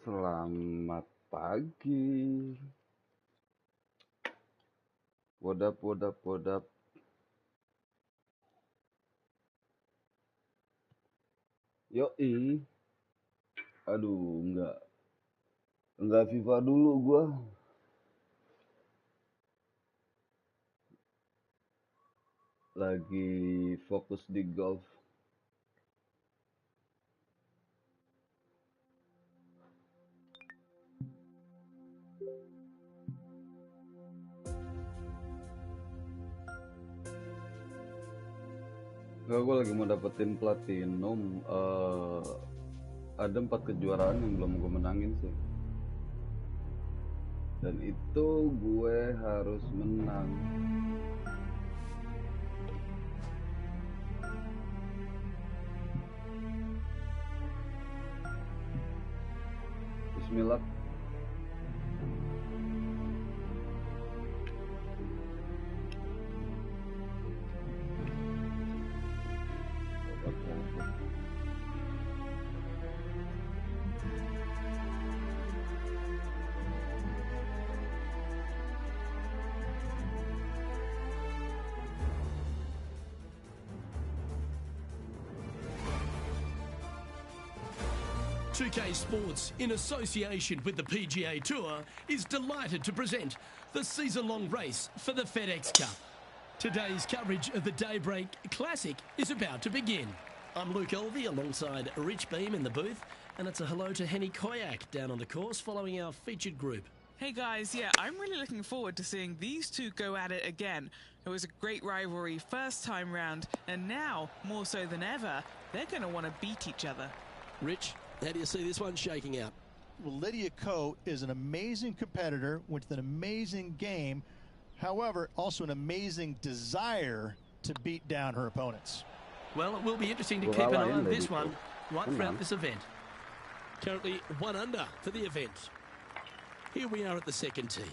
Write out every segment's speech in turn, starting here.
Selamat pagi. Wodap, wodap, wodap. Yoi. Aduh, enggak FIFA dulu gua. Lagi fokus di golf. Enggak, gua lagi mau dapetin platinum. Ada 4 kejuaraan yang belum gue menangin sih. Dan itu gue harus menang. Bismillah. "2K Sports, in association with the PGA Tour, is delighted to present the season-long race for the FedEx Cup. Today's coverage of the Daybreak Classic is about to begin. I'm Luke Elvey alongside Rich Beam in the booth, and it's a hello to Henny Koyak down on the course following our featured group. Hey guys, yeah, I'm really looking forward to seeing these two go at it again. It was a great rivalry first time round, and now, more so than ever, they're going to want to beat each other. Rich, how do you see this one shaking out? Well, Lydia Ko is an amazing competitor with an amazing game. However, also an amazing desire to beat down her opponents. Well, it will be interesting to keep an eye on this one right throughout this event. Currently 1 under for the event. Here we are at the second tee.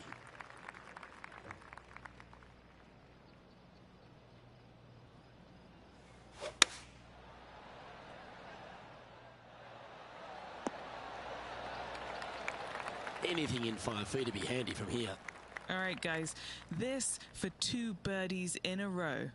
Anything in 5 feet to be handy from here. All right, guys, this for 2 birdies in a row.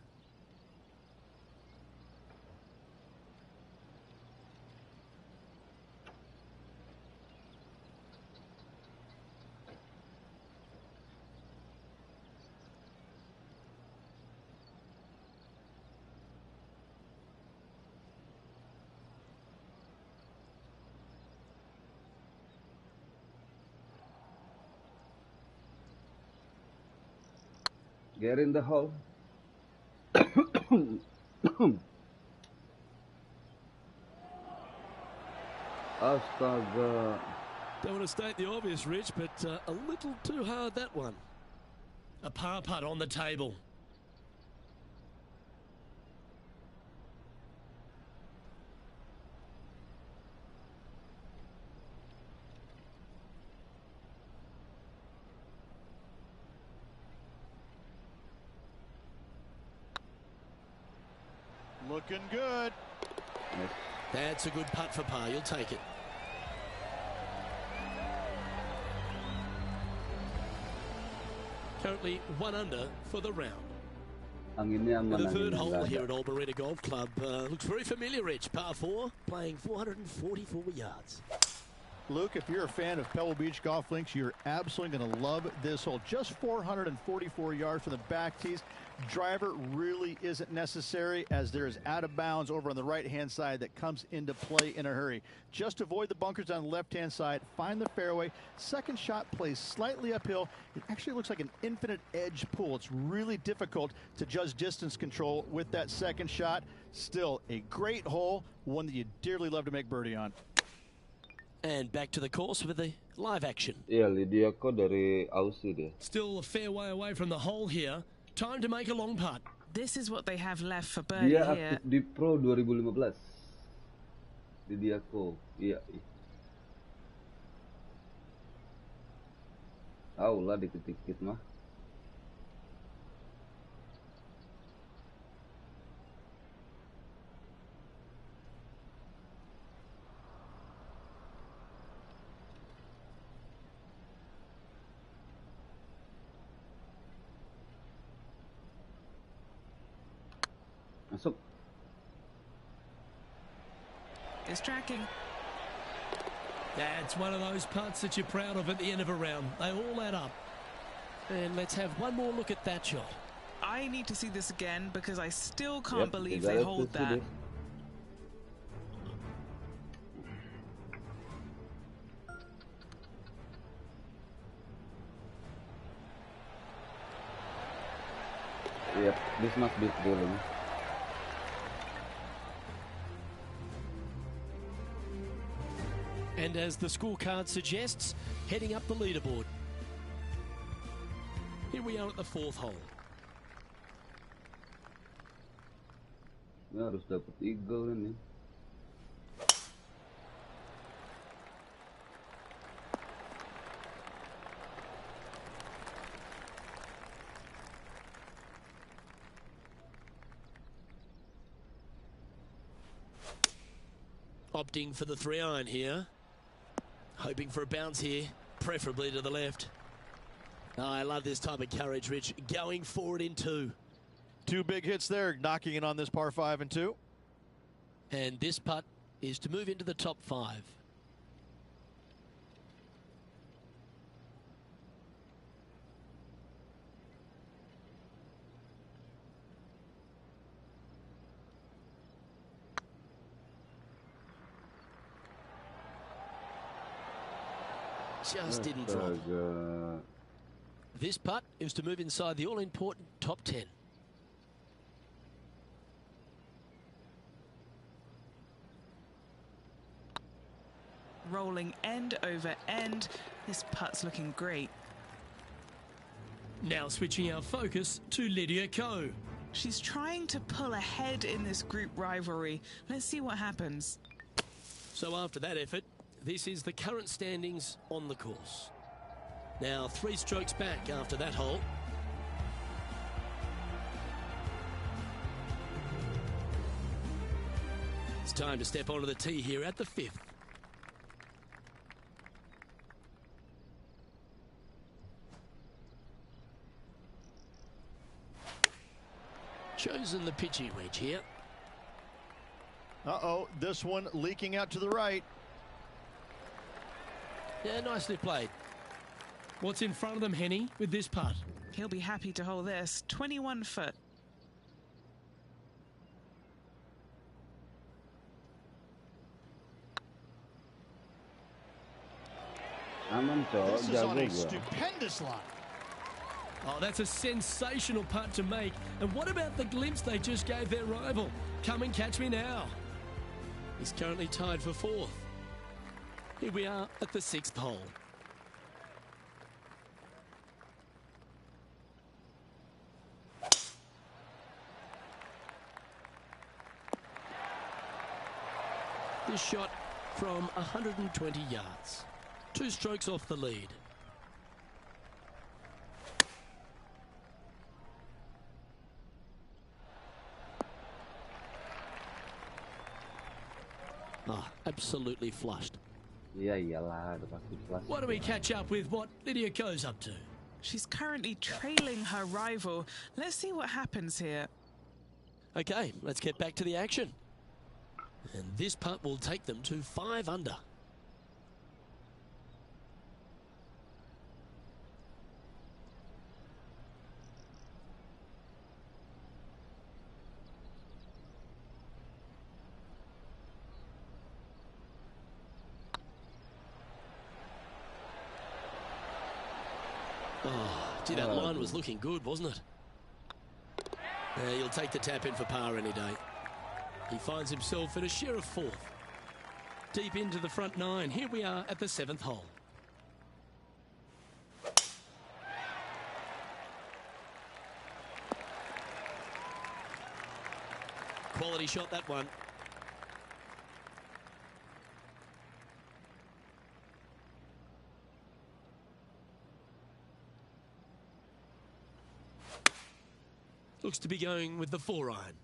Get in the hole. Astaga. Don't want to state the obvious, Rich, but a little too hard, that one. A par putt on the table. Looking good. That's a good putt for par. You'll take it. Currently 1 under for the round. The third hole here at Old Marina Golf Club looks very familiar, Rich. Par 4, playing 444 yards. Luke, if you're a fan of Pebble Beach Golf Links, you're absolutely going to love this hole. Just 444 yards from the back tees. Driver really isn't necessary, as there is out of bounds over on the right-hand side that comes into play in a hurry. Just avoid the bunkers on the left-hand side. Find the fairway. Second shot plays slightly uphill. It actually looks like an infinite edge pull. It's really difficult to judge distance control with that second shot. Still a great hole, one that you dearly love to make birdie on. And back to the course with the live action. Iya, Lydia Ko dari Aussie dia. Still a fair way away from the hole here. Time to make a long putt. This is what they have left for birdie Dia here. aktif di Pro 2015. Lydia Ko. Iya. Tahu lah dikit-dikit mah. Masuk. Is tracking. That's one of those putts that you're proud of at the end of a round. They all add up. And let's have one more look at that shot. I need to see this again because I still can't Yep, believe tiga they ratus hold that. sudah. Yep, this must be thrilling. And as the scorecard suggests, heading up the leaderboard. Here we are at the 4th hole. Ya, harus dapat eagle ini. Opting for the 3-iron here. Hoping for a bounce here, preferably to the left. Oh, I love this type of courage, Rich. Going forward in 2. 2 big hits there, knocking it on this par 5 and 2. And this putt is to move into the top 5. Just didn't drop. Astaga. This putt is to move inside the all-important top 10. Rolling end over end. This putt's looking great. Now switching our focus to Lydia Ko. She's trying to pull ahead in this group rivalry. Let's see what happens. So after that effort, this is the current standings on the course. Now 3 strokes back after that hole. It's time to step onto the tee here at the 5th. Chosen the pitching wedge here. Uh-oh, this one leaking out to the right. Yeah, nicely played. What's in front of them, Henny, with this putt? He'll be happy to hold this. 21 foot. Aman, cowok. This is on Jago a gua. stupendous line. Oh, that's a sensational putt to make. And what about the glimpse they just gave their rival? Come and catch me now. He's currently tied for 4th. Here we are at the 6th hole. This shot from 120 yards. 2 strokes off the lead. Ah, absolutely flushed. Iya iyalah, udah pasti plus. Why don't we catch up with what Lydia Ko's up to? She's currently trailing her rival. Let's see what happens here. Okay, let's get back to the action. And this putt will take them to 5 under. Oh, gee, that line was looking good, wasn't it? You'll take the tap in for par any day. He finds himself at a share of 4th. Deep into the front 9. Here we are at the 7th hole. Quality shot, that one. Looks to be going with the 4-iron.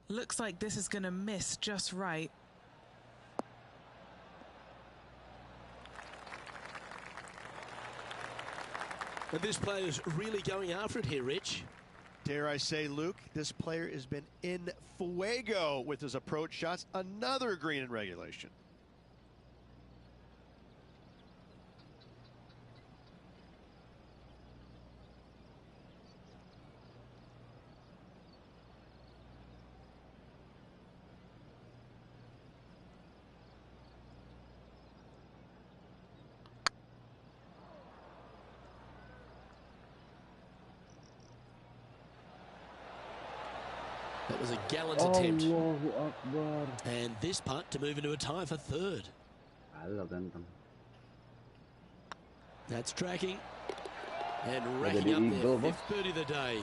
Looks like this is going to miss just right. But this player's really going after it here, Rich. Dare I say, Luke, this player has been in fuego with his approach shots. Another green in regulation. That was a gallant attempt. Allahu Akbar. And this putt to move into a tie for third. Alah, ganteng. That's tracking. And Ada racking di up eagle, their bos. fifth birdie of the day.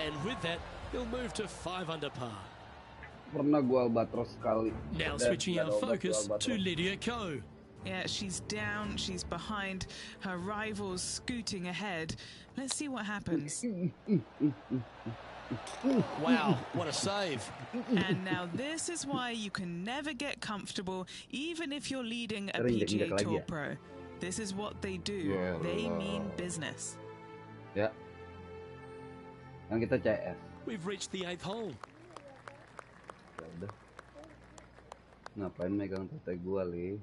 And with that, they'll move to 5 under par. Pernah gua albatros sekali. Now Dan switching nggak our ada obat focus gua to albatros. Lydia Ko. Yeah, she's down, she's behind, her rivals scooting ahead. Let's see what happens. Wow, what a save. And now this is why you can never get comfortable, even if you're leading a Sering PGA injek lagi Tour ya? Pro. This is what they do. Ya They Allah. mean business. Ya. Kan kita CS. We've reached the 8th hole. Ya udah. Ngapain megang tete gua, Li?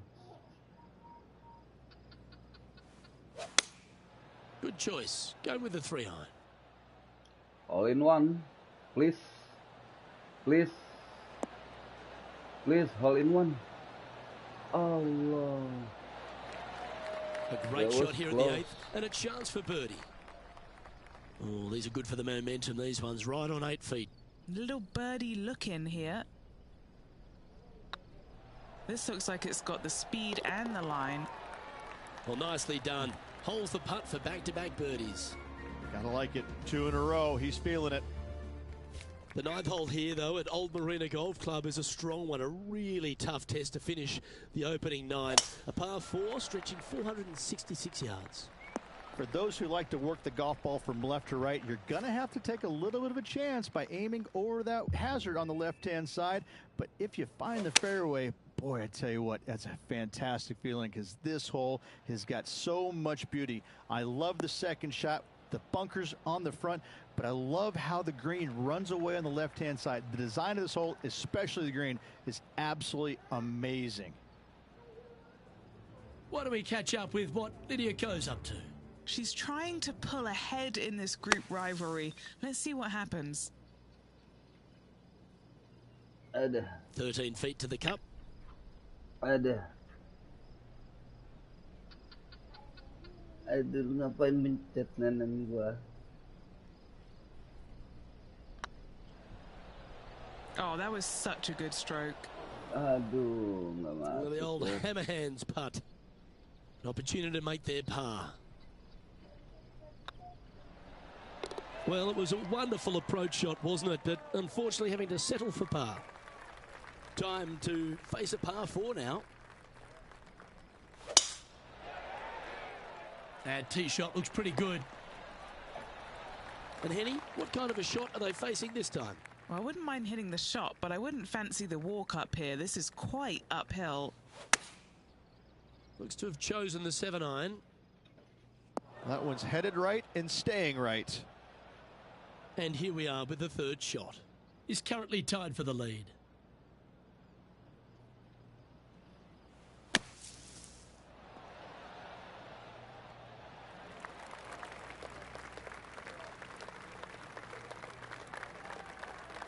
Good choice. Go with the 3-iron. All in one. Please. Please. Please, all in one. Allah. A great That shot was here at the close. 8th and a chance for birdie. Oh, these are good for the momentum, these ones, right on 8 feet. Little birdie look in here. This looks like it's got the speed and the line. Well, nicely done. Holds the putt for back-to-back birdies. Gotta like it. 2 in a row. He's feeling it. The 9th hole here, though, at Old Marina Golf Club is a strong one. A really tough test to finish the opening 9. A par 4 stretching 466 yards. For those who like to work the golf ball from left to right, you're going to have to take a little bit of a chance by aiming over that hazard on the left-hand side. But if you find the fairway, boy, I tell you what, that's a fantastic feeling because this hole has got so much beauty. I love the second shot, the bunkers on the front, but I love how the green runs away on the left-hand side. The design of this hole, especially the green, is absolutely amazing. Why don't we catch up with what Lydia Ko's up to? She's trying to pull ahead in this group rivalry. Let's see what happens. Ada. 13 feet to the cup. Ada. Aduh, lu ngapain mencet nenek gua? Oh, that was such a good stroke. Aduh, nggak Well, the masuk. old Tuh. hammer hands putt. An opportunity to make their par. Well, it was a wonderful approach shot, wasn't it? But unfortunately having to settle for par. Time to face a par 4 now. That tee shot looks pretty good. And Henny, what kind of a shot are they facing this time? Well, I wouldn't mind hitting the shot, but I wouldn't fancy the walk up here. This is quite uphill. Looks to have chosen the 7-iron. That one's headed right and staying right. And here we are with the 3rd shot. Is currently tied for the lead.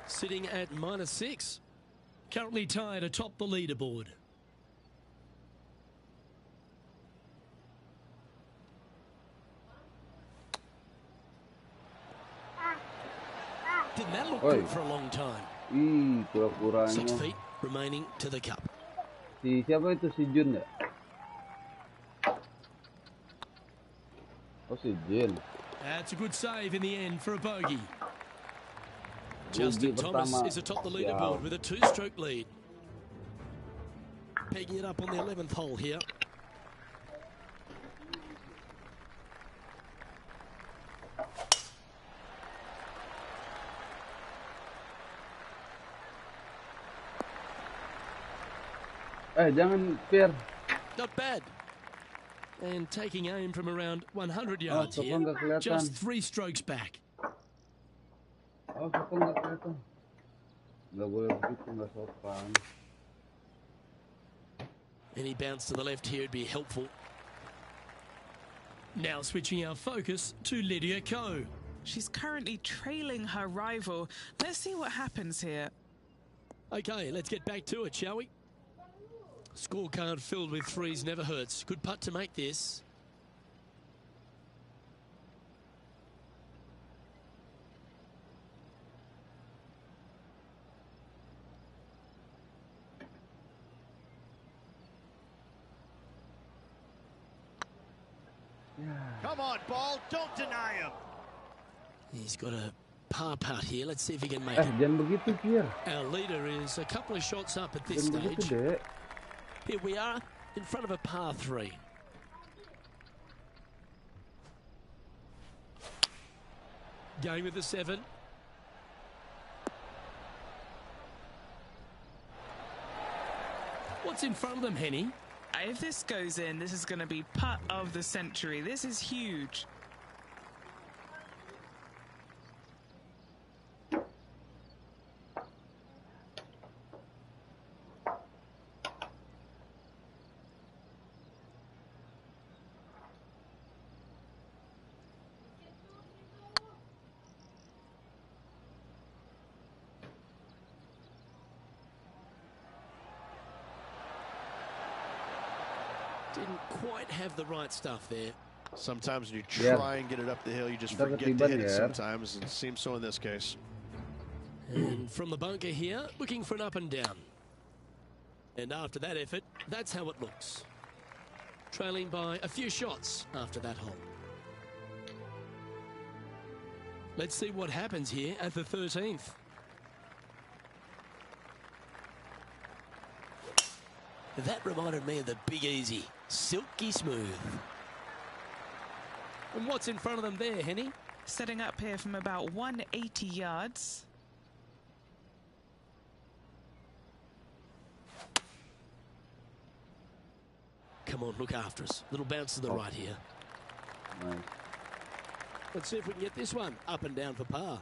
Sitting at -6. Currently tied atop the leaderboard. Didn't that look Oi. good for a long time? Ih, 6 kurang-kurangnya. feet remaining to the cup. Si siapa itu, si Jun ya? Oh, si Jun. That's a good save in the end for a bogey. Justin Bogey Thomas pertama. is atop the Sial. leaderboard with a 2-stroke lead. Pegging it up on the 11th hole here. Jangan Pierre. Not bad. And taking aim from around 100 yards Oh, here. nggak kelihatan. Just 3 strokes back. Oh, sopan nggak kelihatan. Nggak boleh begitu, nggak sopan. Any bounce to the left here would be helpful. Now switching our focus to Lydia Ko. She's currently trailing her rival. Let's see what happens here. Okay, let's get back to it, shall we? Scorecard filled with threes never hurts. Good putt to make this. Come on, ball. Don't deny him. He's got a par putt here. Let's see if he can make Eh, it. jangan begitu, Fir. Our leader is a couple of shots up at this Jangan begitu, stage. Dek. Here we are in front of a par 3. Going with the 7. What's in front of them, Henny? If this goes in, this is going to be putt of the century. This is huge. Didn't quite have the right stuff there. Sometimes when you Yeah. try and get it up the hill, you just Dapat forget to riban hit it ya. sometimes, and it seems so in this case. And from the bunker here, looking for an up and down. And after that effort, that's how it looks. Trailing by a few shots after that hole. Let's see what happens here at the 13th. That reminded me of the Big Easy. Silky smooth. And what's in front of them there, Henny? Setting up here from about 180 yards. Come on, look after us. Little bounce to the right here. Nice. Let's see if we can get this one up and down for par.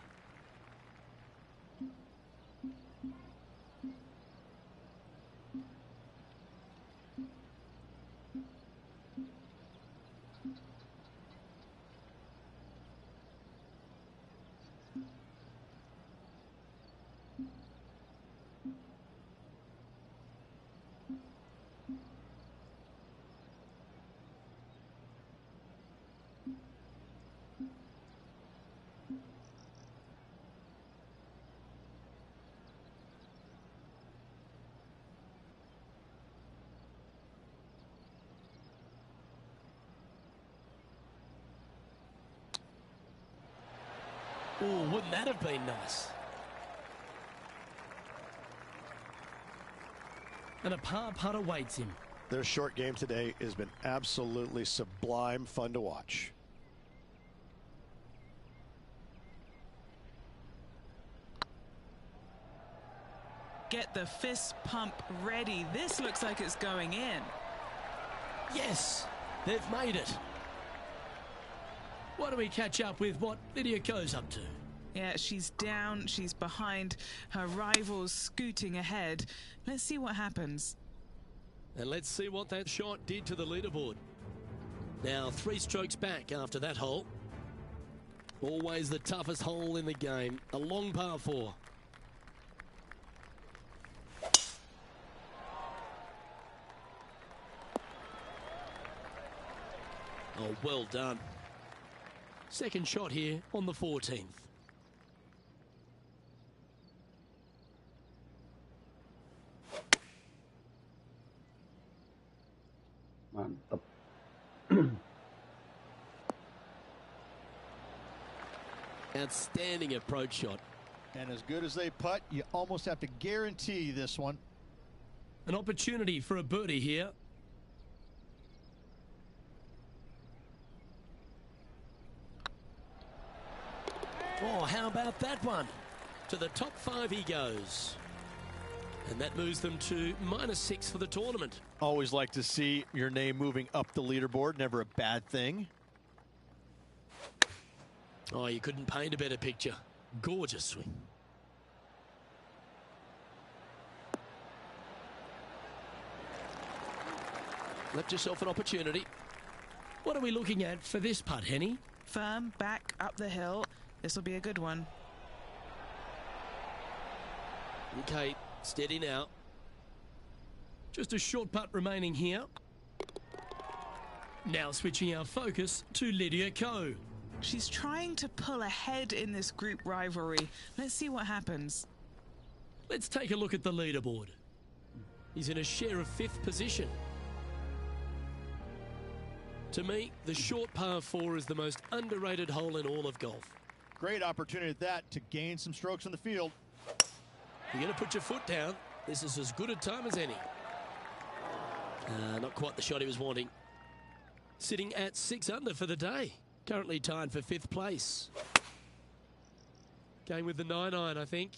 Oh, wouldn't that have been nice? And a par putt awaits him. Their short game today has been absolutely sublime fun to watch. Get the fist pump ready. This looks like it's going in. Yes, they've made it. Why don't we catch up with what Lydia Ko's up to? Yeah, she's down, she's behind, her rivals scooting ahead. Let's see what happens. And let's see what that shot did to the leaderboard. Now 3 strokes back after that hole. Always the toughest hole in the game. A long par 4. Oh, well done. Second shot here on the 14th. Mantap. Outstanding approach shot. And as good as they putt, you almost have to guarantee this one. An opportunity for a birdie here. Oh, how about that one? To the top 5 he goes. And that moves them to -6 for the tournament. Always like to see your name moving up the leaderboard. Never a bad thing. Oh, you couldn't paint a better picture. Gorgeous swing. Left yourself an opportunity. What are we looking at for this putt, Henny? Firm, back, up the hill. This will be a good one. Okay, steady now. Just a short putt remaining here. Now switching our focus to Lydia Ko. She's trying to pull ahead in this group rivalry. Let's see what happens. Let's take a look at the leaderboard. He's in a share of 5th position. To me, the short par 4 is the most underrated hole in all of golf. Great opportunity at that to gain some strokes on the field. You're going to put your foot down. This is as good a time as any. Not quite the shot he was wanting. Sitting at 6 under for the day. Currently tied for 5th place. Going with the 9-iron, I think.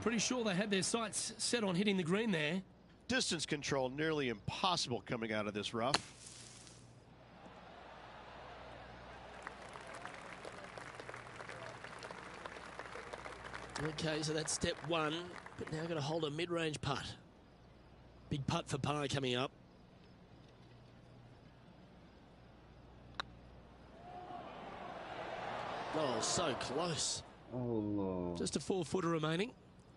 Pretty sure they had their sights set on hitting the green there. Distance control nearly impossible coming out of this rough. Okay, so that's step 1. But now going to hold a mid-range putt. Big putt for par coming up. Oh, so close. Allah. Just a 4-footer remaining.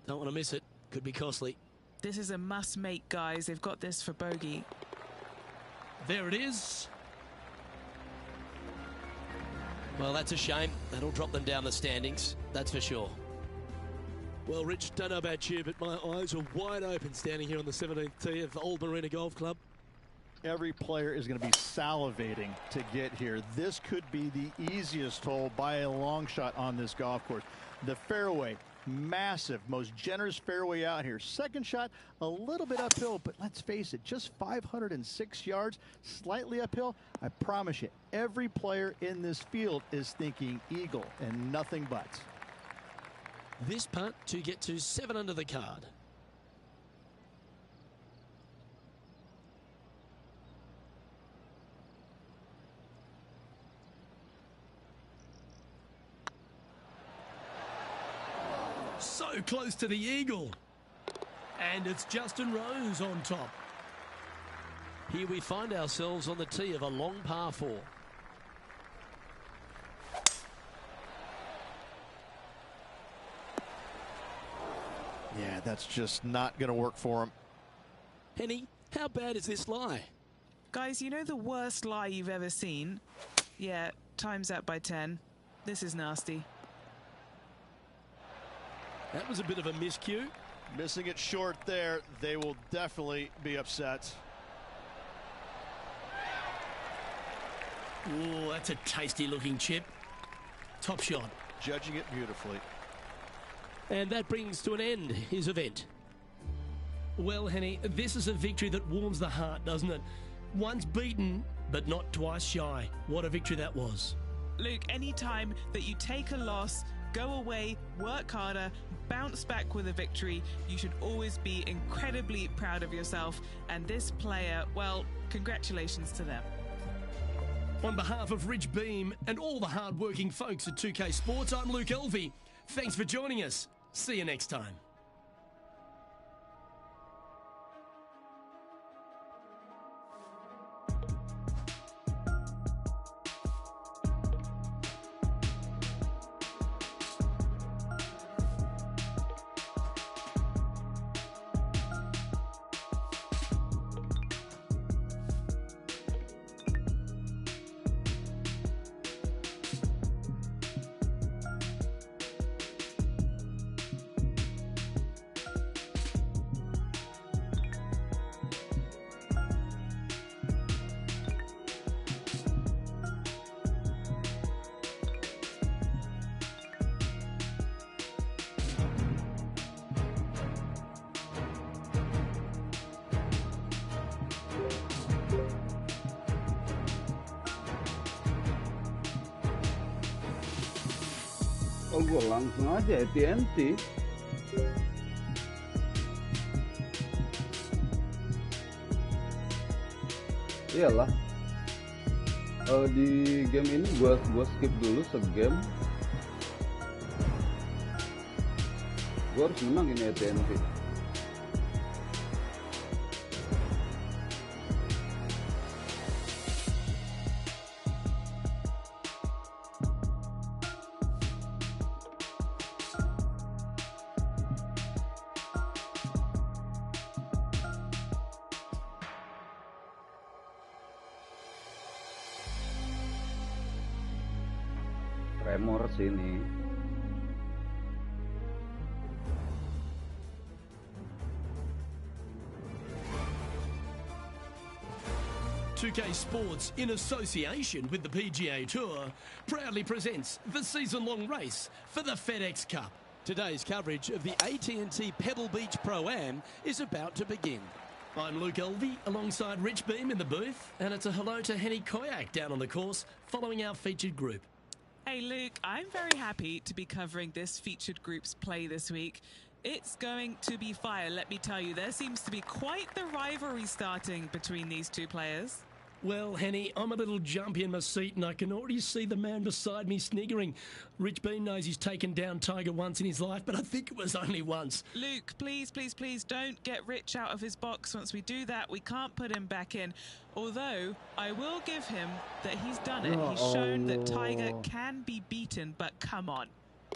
Don't want to miss it. Could be costly. This is a must-make, guys. They've got this for bogey. There it is. Well, that's a shame. That'll drop them down the standings. That's for sure. Well, Rich, don't know about you, but my eyes are wide open standing here on the 17th tee of the Old Marina Golf Club. Every player is going to be salivating to get here. This could be the easiest hole by a long shot on this golf course. The fairway, massive, most generous fairway out here. Second shot, a little bit uphill, but let's face it, just 506 yards, slightly uphill. I promise you, every player in this field is thinking eagle and nothing but. This putt to get to 7 under the card. So close to the eagle. And it's Justin Rose on top. Here we find ourselves on the tee of a long par 4. Yeah, that's just not going to work for him. Henny, how bad is this lie? Guys, you know the worst lie you've ever seen? Yeah, times that by 10. This is nasty. That was a bit of a miscue. Missing it short there, they will definitely be upset. Oh, that's a tasty looking chip. Top shot. Judging it beautifully. And that brings to an end his event. Well, Henny, this is a victory that warms the heart, doesn't it? Once beaten, but not twice shy. What a victory that was. Luke, any time that you take a loss, go away, work harder, bounce back with a victory, you should always be incredibly proud of yourself. And this player, well, congratulations to them. On behalf of Rich Beam and all the hard-working folks at 2K Sports, I'm Luke Elvey. Thanks for joining us. See you next time. Oh, gue langsung aja AT&T. Iyalah. Di game ini gua skip dulu segame. Gue harus menang ini AT&T. Tremor sini. "2K Sports, in association with the PGA Tour, proudly presents the season-long race for the FedEx Cup." Today's coverage of the AT&T Pebble Beach Pro-Am is about to begin. I'm Luke Elvey, alongside Rich Beam in the booth, and it's a hello to Henny Koyak down on the course, following our featured group. Hey Luke, I'm very happy to be covering this featured group's play this week. It's going to be fire, let me tell you. There seems to be quite the rivalry starting between these two players. Well, Henny, I'm a little jumpy in my seat and I can already see the man beside me sniggering. Rich Beam knows he's taken down Tiger once in his life, but I think it was only once. Luke, please, please, please don't get Rich out of his box. Once we do that, we can't put him back in. Although, I will give him that he's done it. He's shown that Tiger can be beaten, but come on.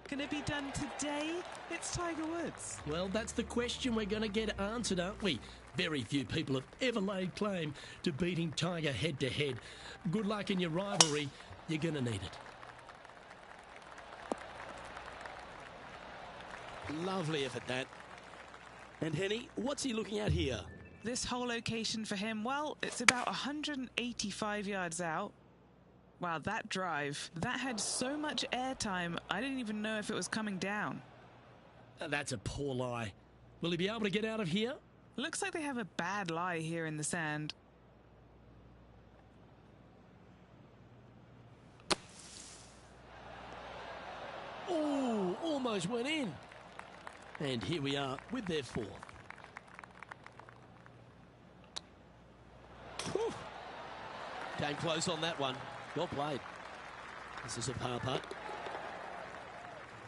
Can it be done today? It's Tiger Woods. Well, that's the question we're going to get answered, aren't we? Very few people have ever laid claim to beating Tiger head-to-head. Good luck in your rivalry. You're going to need it. Lovely effort, that. And Henny, what's he looking at here? This whole location for him, well, it's about 185 yards out. Wow, that drive, that had so much airtime, I didn't even know if it was coming down. That's a poor lie. Will he be able to get out of here? Looks like they have a bad lie here in the sand. Oh, almost went in. And here we are with their fourth. Whew. Came close on that one. Well played. This is a par putt.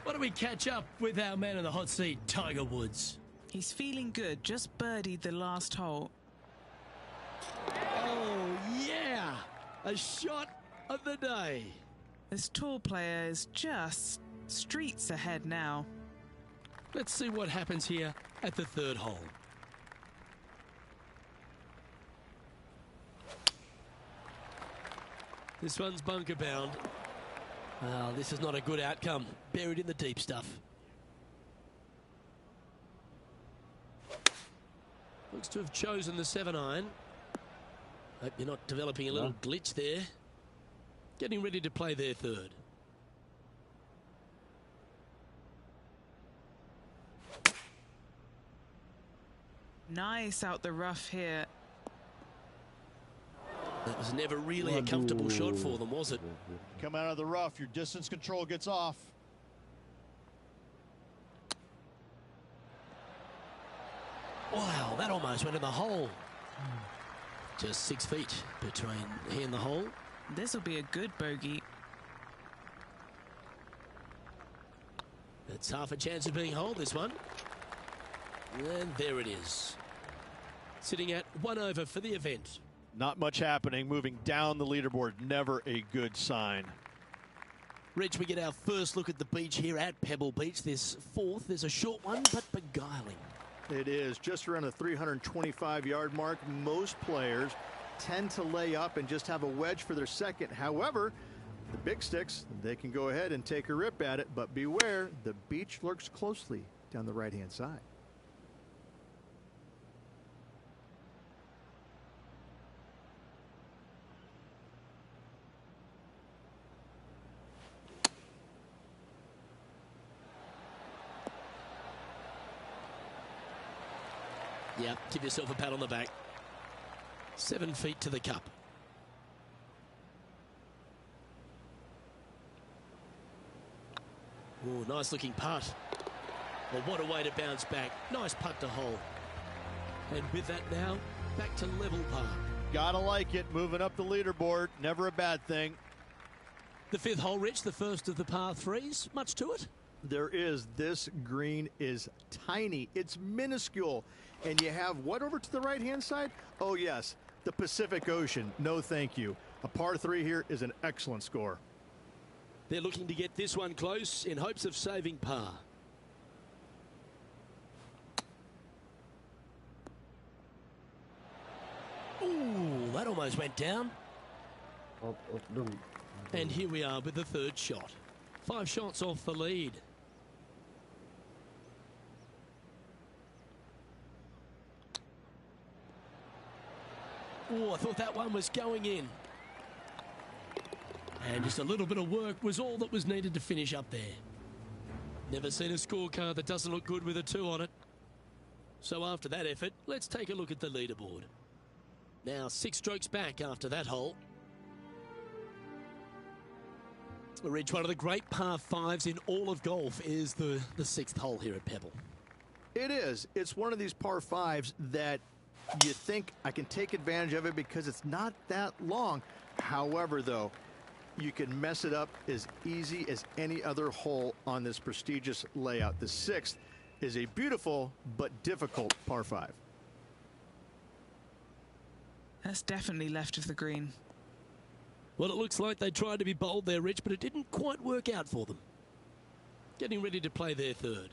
Why don't we catch up with our man in the hot seat, Tiger Woods? He's feeling good, just birdied the last hole. Oh, yeah. A shot of the day. This tour player is just streets ahead now. Let's see what happens here at the third hole. This one's bunker bound. Well, this is not a good outcome. Buried in the deep stuff. Looks to have chosen the 7-iron. Hope you're not developing a little glitch there. Getting ready to play their third. Nice out the rough here. That was never really a comfortable shot for them, was it? Come out of the rough, your distance control gets off. Wow, that almost went in the hole. Just 6 feet between he and the hole. This will be a good bogey. It's half a chance of being holed, this one. And there it is. Sitting at 1 over for the event. Not much happening, moving down the leaderboard, never a good sign. Rich, we get our first look at the beach here at Pebble Beach. This fourth is a short one, but beguiling. It is just around the 325-yard mark. Most players tend to lay up and just have a wedge for their second. However, the big sticks, they can go ahead and take a rip at it, but beware, the beach lurks closely down the right-hand side. Yeah, give yourself a pat on the back. 7 feet to the cup. Oh, nice looking putt. Well, what a way to bounce back. Nice putt to hole. And with that now, back to level par. Gotta like it, moving up the leaderboard, never a bad thing. The fifth hole, Rich, the first of the par threes. Much to it? There is. This green is tiny. It's minuscule. And you have what over to the right-hand side? Oh, yes, the Pacific Ocean. No, thank you. A par 3 here is an excellent score. They're looking to get this one close in hopes of saving par. Ooh, that almost went down. Off dong. And here we are with the third shot. 5 shots off the lead. Oh, I thought that one was going in. And just a little bit of work was all that was needed to finish up there. Never seen a scorecard that doesn't look good with a 2 on it. So after that effort, let's take a look at the leaderboard. Now 6 strokes back after that hole. We reach one of the great par 5s in all of golf is the 6th hole here at Pebble. It is. It's one of these par 5s that you think I can take advantage of it because it's not that long. However, though, you can mess it up as easy as any other hole on this prestigious layout. The 6th is a beautiful but difficult par 5. That's definitely left of the green. Well, it looks like they tried to be bold there, Rich, but it didn't quite work out for them. Getting ready to play their third.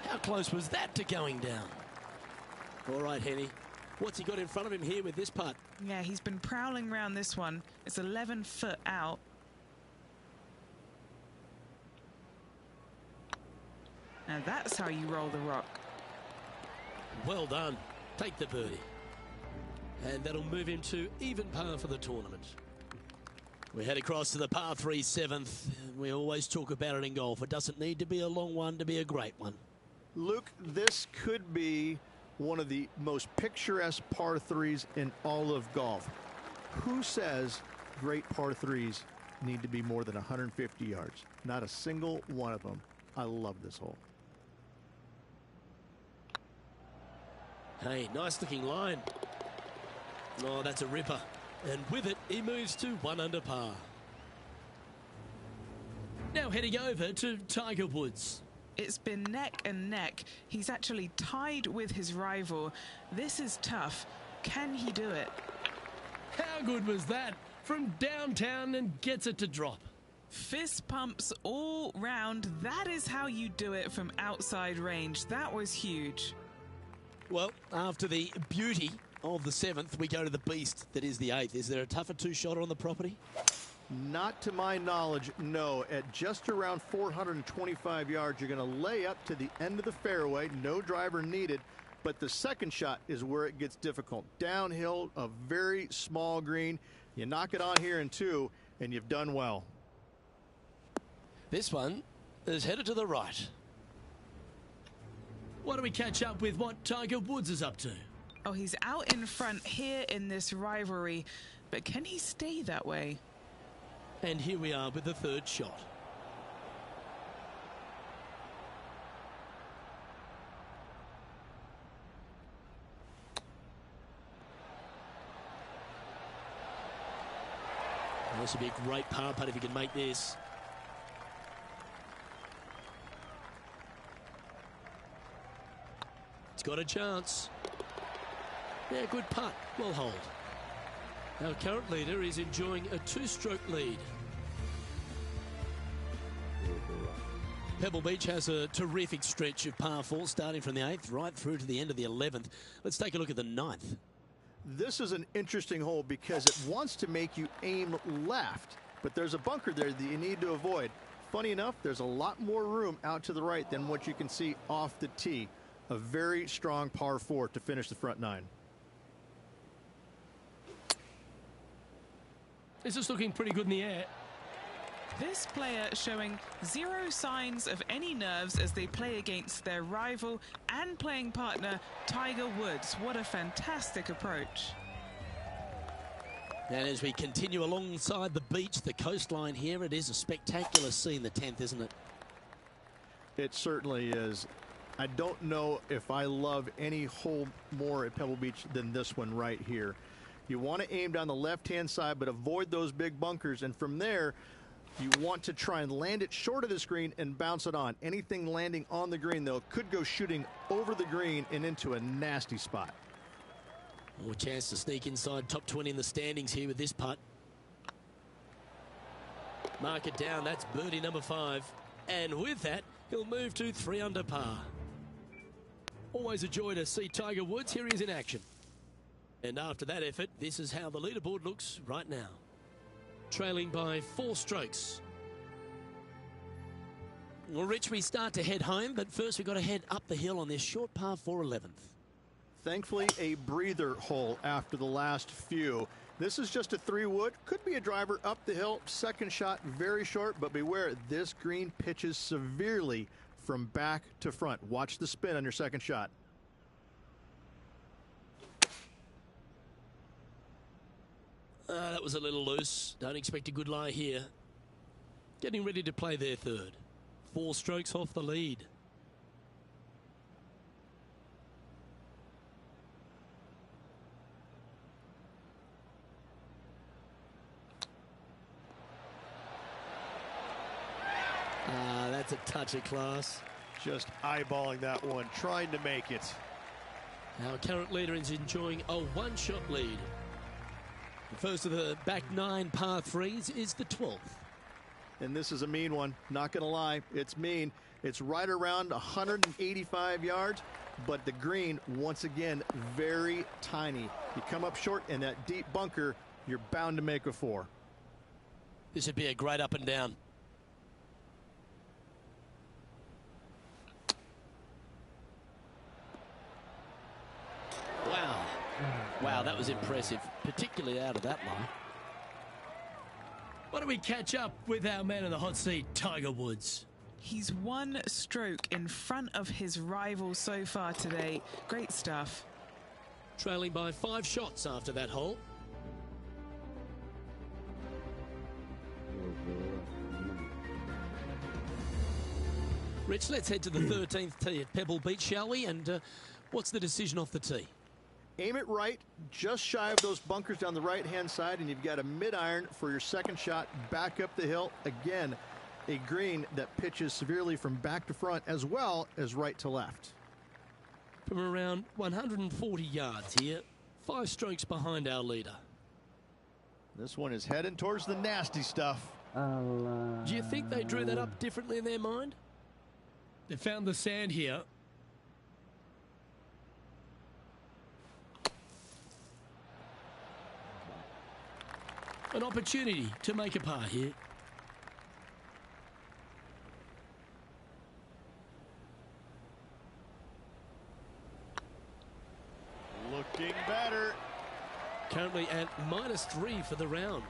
How close was that to going down? All right, Henny. What's he got in front of him here with this putt? Yeah, he's been prowling around this one. It's 11 foot out. Now that's how you roll the rock. Well done. Take the birdie. And that'll move him to even par for the tournament. We head across to the par 3 7th. We always talk about it in golf. It doesn't need to be a long one to be a great one. Luke, this could be one of the most picturesque par 3s in all of golf. Who says great par 3s need to be more than 150 yards? Not a single one of them. I love this hole. Hey, nice looking line. Oh, that's a ripper. And with it, he moves to 1 under par. Now heading over to Tiger Woods. It's been neck and neck. He's actually tied with his rival. This is tough. Can he do it? How good was that? From downtown and gets it to drop. Fist pumps all round. That is how you do it from outside range. That was huge. Well, after the beauty of the 7th, we go to the beast that is the 8th. Is there a tougher 2-shotter on the property? Not to my knowledge, no. At just around 425 yards, you're going to lay up to the end of the fairway. No driver needed. But the second shot is where it gets difficult. Downhill, a very small green. You knock it on here in 2, and you've done well. This one is headed to the right. Why don't we catch up with what Tiger Woods is up to? Oh, he's out in front here in this rivalry. But can he stay that way? And here we are with the 3rd shot. This would be a great par putt if he can make this. It's got a chance. Yeah, good putt. Well hold. Our current leader is enjoying a 2-stroke lead. Pebble Beach has a terrific stretch of par 4 starting from the 8th right through to the end of the 11th. Let's take a look at the 9th. This is an interesting hole because it wants to make you aim left, but there's a bunker there that you need to avoid. Funny enough, there's a lot more room out to the right than what you can see off the tee. A very strong par 4 to finish the front 9. This is looking pretty good in the air. This player showing zero signs of any nerves as they play against their rival and playing partner, Tiger Woods. What a fantastic approach. And as we continue alongside the beach, the coastline here, it is a spectacular scene, the 10th, isn't it? It certainly is. I don't know if I love any hole more at Pebble Beach than this one right here. You want to aim down the left-hand side, but avoid those big bunkers. And from there, you want to try and land it short of the screen and bounce it on. Anything landing on the green, though, could go shooting over the green and into a nasty spot. More chance to sneak inside top 20 in the standings here with this putt. Mark it down. That's birdie number 5. And with that, he'll move to 3 under par. Always a joy to see Tiger Woods. Here he is in action. And after that effort, this is how the leaderboard looks right now. Trailing by 4 strokes. Well, Rich, we start to head home, but first we've got to head up the hill on this short par 4 11th. Thankfully, a breather hole after the last few. This is just a 3-wood. Could be a driver up the hill. Second shot, very short, but beware, this green pitches severely from back to front. Watch the spin on your second shot. That was a little loose. Don't expect a good lie here. Getting ready to play their third. 4 strokes off the lead. That's a touch of class. Just eyeballing that one, trying to make it. Our current leader is enjoying a 1-shot lead. The first of the back 9 par 3s is the 12th. And this is a mean one, not going to lie. It's mean. It's right around 185 yards, but the green, once again, very tiny. You come up short in that deep bunker, you're bound to make a 4. This would be a great up and down. Wow, that was impressive, particularly out of that line. Why don't we catch up with our man in the hot seat, Tiger Woods? He's 1 stroke in front of his rival so far today. Great stuff. Trailing by 5 shots after that hole. Rich, let's head to the 13th tee at Pebble Beach, shall we? And what's the decision off the tee? Aim it right, just shy of those bunkers down the right-hand side, and you've got a mid-iron for your second shot back up the hill. Again, a green that pitches severely from back to front as well as right to left. From around 140 yards here, 5 strokes behind our leader. This one is heading towards the nasty stuff. Do you think they drew that up differently in their mind? They found the sand here. An opportunity to make a par here. Looking better. Currently at -3 for the round.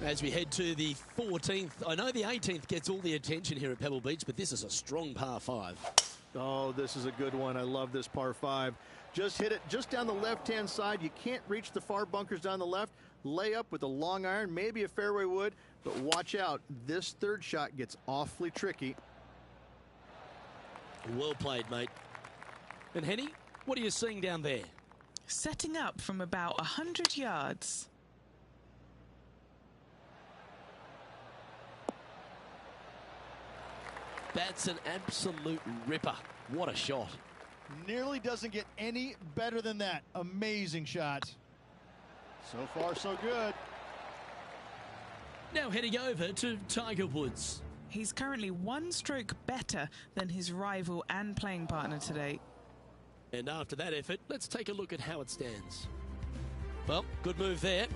As we head to the 14th, I know the 18th gets all the attention here at Pebble Beach, but this is a strong par 5. Oh, this is a good one. I love this par 5. Just hit it just down the left-hand side. You can't reach the far bunkers down the left. Lay up with a long iron, maybe a fairway wood, but watch out. This third shot gets awfully tricky. Well played, mate. And Henny, what are you seeing down there? Setting up from about 100 yards. That's an absolute ripper. What a shot. Nearly doesn't get any better than that. Amazing shot. So far, so good. Now heading over to Tiger Woods. He's currently 1 stroke better than his rival and playing partner today. And after that effort, let's take a look at how it stands. Well, good move there.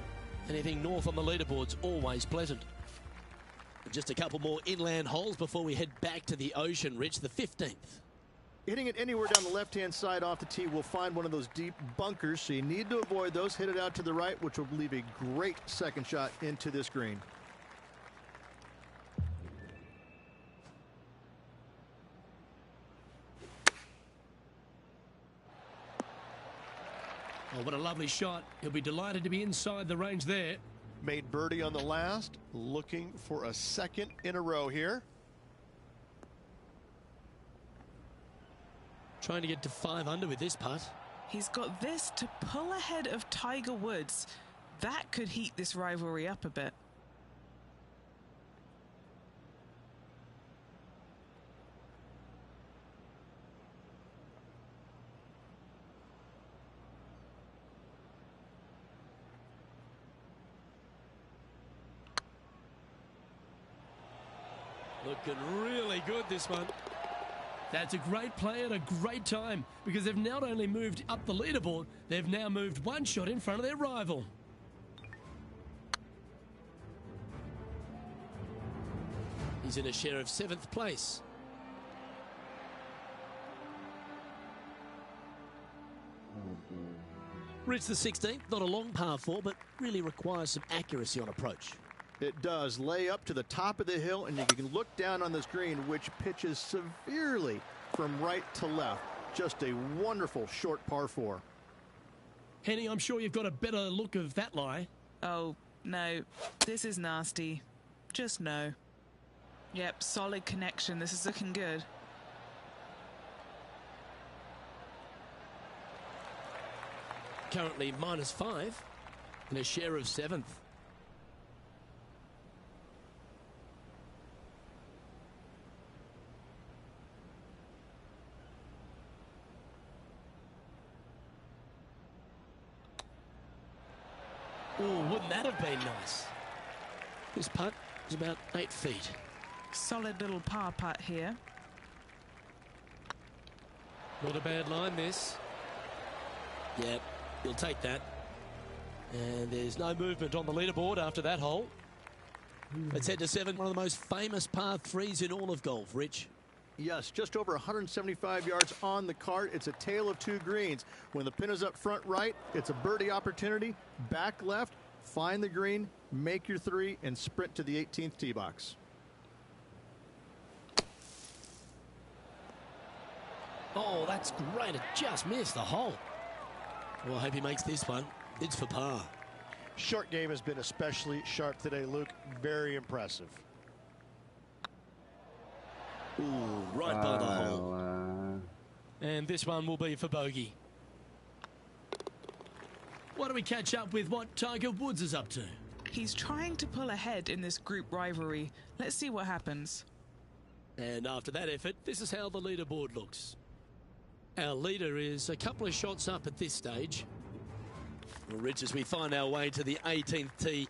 Anything north on the leaderboard's always pleasant. Just a couple more inland holes before we head back to the ocean, Rich, the 15th. Hitting it anywhere down the left-hand side off the tee will find one of those deep bunkers, so you need to avoid those. Hit it out to the right, which will leave a great second shot into this green. Oh, what a lovely shot. He'll be delighted to be inside the range there. Made birdie on the last. Looking for a second in a row here. Trying to get to 5 under with this putt. He's got this to pull ahead of Tiger Woods. That could heat this rivalry up a bit. Looking really good, this one. That's a great play at a great time because they've not only moved up the leaderboard, they've now moved one shot in front of their rival. He's in a share of 7th place. Reached the 16th, not a long par 4, but really requires some accuracy on approach. It does. Lay up to the top of the hill, and you can look down on this green, which pitches severely from right to left. Just a wonderful short par 4. Henny, I'm sure you've got a better look of that lie. Oh, no. This is nasty. Just no. Yep, solid connection. This is looking good. Currently -5 and a share of 7th. Oh, wouldn't that have been nice? This putt is about 8 feet. Solid little par putt here. Not a bad line, this. Yep, you'll take that. And there's no movement on the leaderboard after that hole. Let's head to 7, one of the most famous par 3s in all of golf, Rich. Yes, just over 175 yards on the cart. It's a tale of 2 greens. When the pin is up front right, it's a birdie opportunity. Back left, find the green, make your 3, and sprint to the 18th tee box. Oh, that's great. It just missed the hole. Well, I hope he makes this one. It's for par. Short game has been especially sharp today, Luke. Very impressive. Ooh, right by the hole. And this one will be for bogey. Why don't we catch up with what Tiger Woods is up to? He's trying to pull ahead in this group rivalry. Let's see what happens. And after that effort, this is how the leaderboard looks. Our leader is a couple of shots up at this stage. Well, Rich, as we find our way to the 18th tee,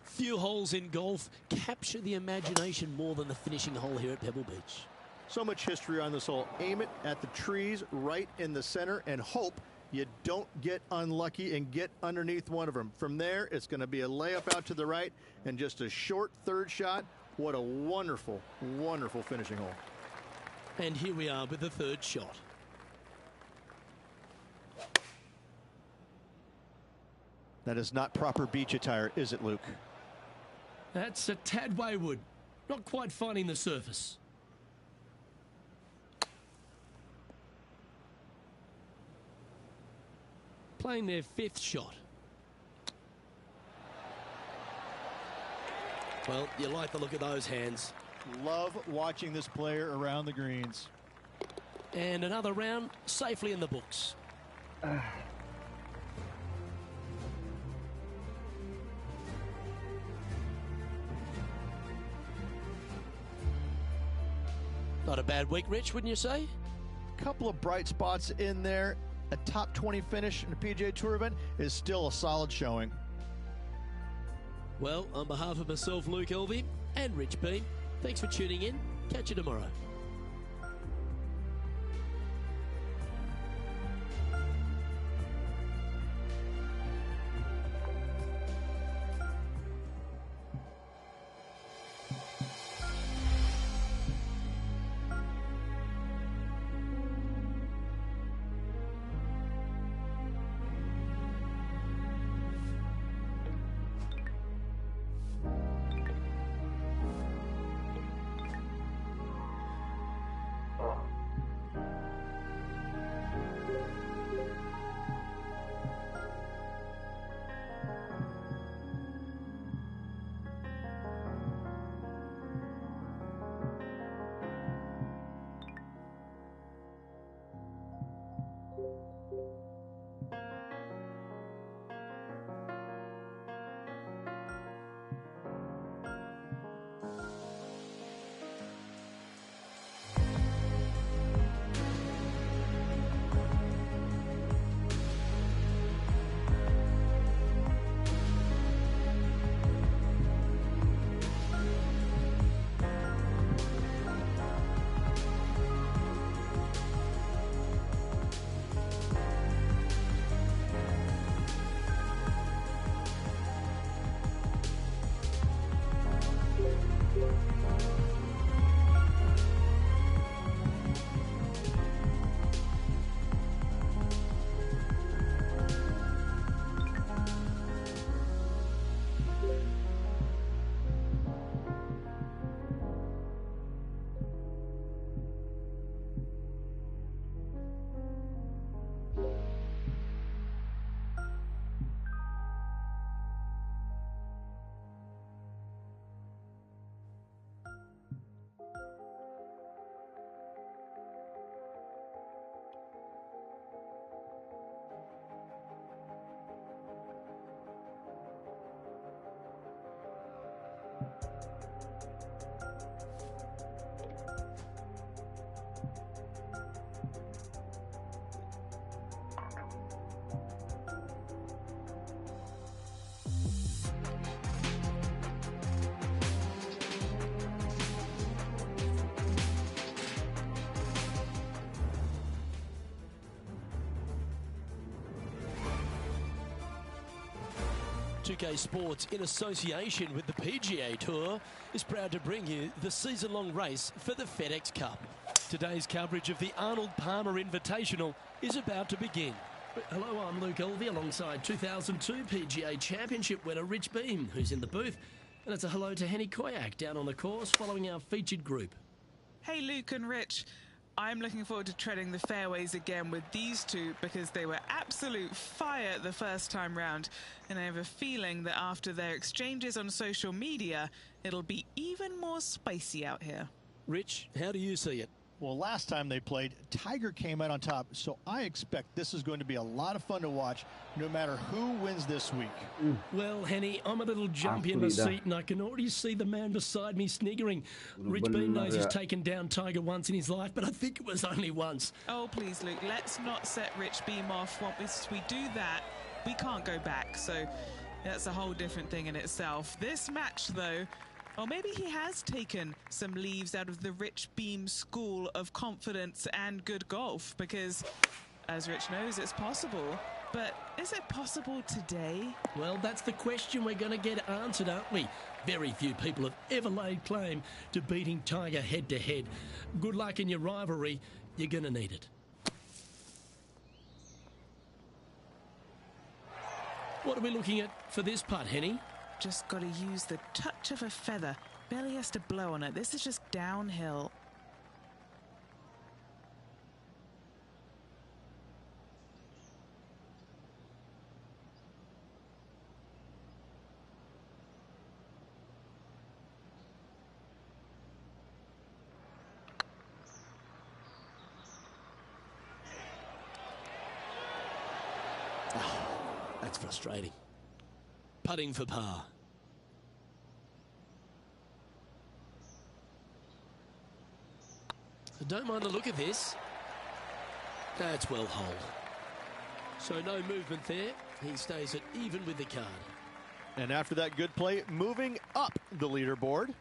few holes in golf capture the imagination more than the finishing hole here at Pebble Beach. So much history on this hole. Aim it at the trees right in the center and hope you don't get unlucky and get underneath one of them. From there, it's going to be a layup out to the right and just a short 3rd shot. What a wonderful, wonderful finishing hole. And here we are with the 3rd shot. That is not proper beach attire, is it, Luke? That's a tad wayward. Not quite finding the surface. Playing their 5th shot. Well, you like the look of those hands. Love watching this player around the greens. And another round safely in the books. Not a bad week, Rich, wouldn't you say? Couple of bright spots in there. A top 20 finish in the PGA Tour event is still a solid showing. Well, on behalf of myself, Luke Elvey, and Rich B, thanks for tuning in. Catch you tomorrow. 2K Sports, in association with the PGA Tour, is proud to bring you the season-long race for the FedEx Cup. Today's coverage of the Arnold Palmer Invitational is about to begin. Hello, I'm Luke Elvey alongside 2002 PGA Championship winner Rich Beem, who's in the booth. And it's a hello to Henny Koyak down on the course following our featured group. Hey, Luke and Rich. I'm looking forward to treading the fairways again with these two because they were absolute fire the first time round. And I have a feeling that after their exchanges on social media, it'll be even more spicy out here. Rich, how do you see it? Well, last time they played, Tiger came out on top, so I expect this is going to be a lot of fun to watch, no matter who wins this week. Well, Henny, I'm a little jumpy in the seat, and I can already see the man beside me sniggering. Rich Beem knows he's taken down Tiger once in his life, but I think it was only once. Oh, please, Luke, let's not set Rich Beem off. Once we do that, we can't go back, so that's a whole different thing in itself. This match, though, or maybe he has taken some leaves out of the Rich Beem school of confidence and good golf, because, as Rich knows, it's possible. But is it possible today? Well, that's the question we're going to get answered, aren't we? Very few people have ever laid claim to beating Tiger head-to-head. Good luck in your rivalry. You're going to need it. What are we looking at for this putt, Henny? Just got to use the touch of a feather. Barely has to blow on it. This is just downhill. That's frustrating. Putting for par. I don't mind the look of this. That's well holed. So no movement there. He stays at even with the card. And after that good play, moving up the leaderboard.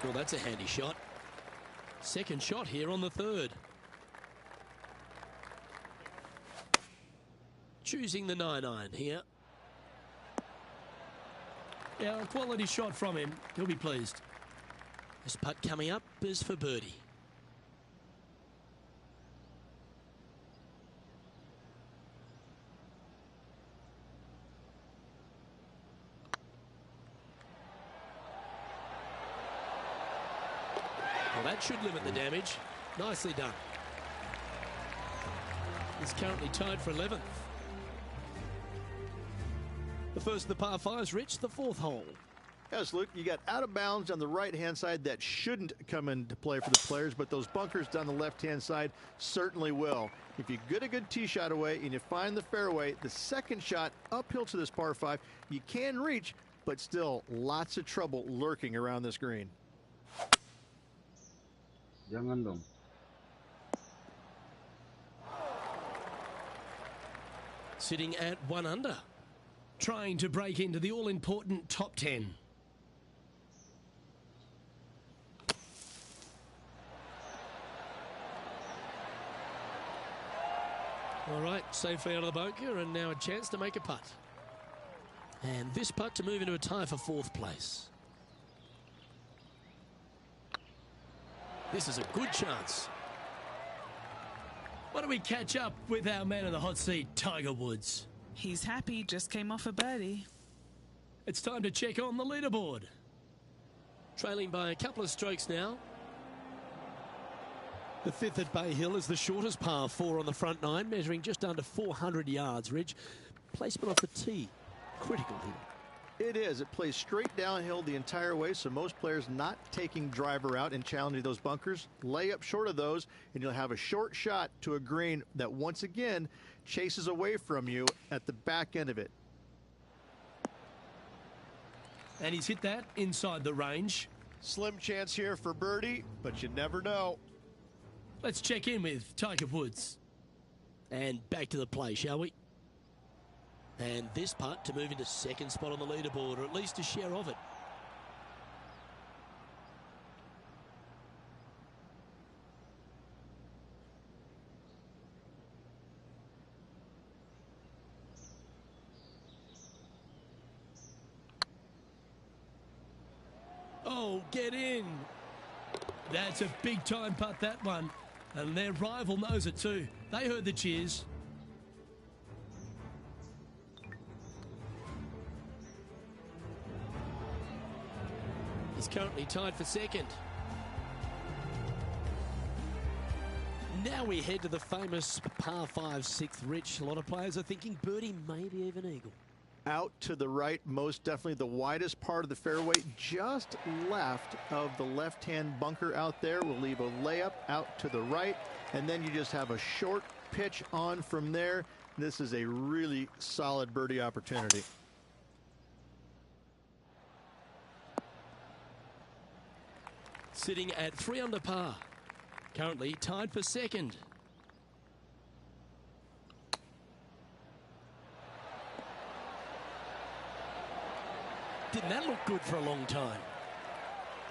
Well, that's a handy shot. Second shot here on the third. Choosing the 9-iron here. Yeah, a quality shot from him. He'll be pleased. This putt coming up is for birdie. Well, that should limit the damage. Nicely done. He's currently tied for 11th. The first of the par fives, Rich, the fourth hole. Yes, Luke, you got out of bounds on the right-hand side that shouldn't come into play for the players, but those bunkers down the left-hand side certainly will. If you get a good tee shot away and you find the fairway, the second shot uphill to this par 5, you can reach, but still lots of trouble lurking around this green. Jangan dong. Sitting at 1 under. Trying to break into the all-important top 10. All right, safely out of the bunker, and now a chance to make a putt. And this putt to move into a tie for 4th place. This is a good chance. Why don't we catch up with our man in the hot seat, Tiger Woods? He's happy, just came off a birdie. It's time to check on the leaderboard. Trailing by a couple of strokes now. The 5th at Bay Hill is the shortest par 4 on the front 9, measuring just under 400 yards, Ridge. Placement off the tee, critical here. It is. It plays straight downhill the entire way, so most players not taking driver out and challenging those bunkers. Lay up short of those, and you'll have a short shot to a green that once again chases away from you at the back end of it. And he's hit that inside the range. Slim chance here for birdie, but you never know. Let's check in with Tiger Woods. And back to the play, shall we? And this putt to move into second spot on the leaderboard, or at least a share of it. Oh, get in. That's a big time putt, that one. And their rival knows it too. They heard the cheers. He's currently tied for second. Now we head to the famous par 5 6th Rich. A lot of players are thinking birdie, maybe even eagle. Out to the right, most definitely the widest part of the fairway, just left of the left-hand bunker out there. We'll leave a layup out to the right, and then you just have a short pitch on from there. This is a really solid birdie opportunity. Sitting at 3 under par. Currently tied for second. Didn't that look good for a long time?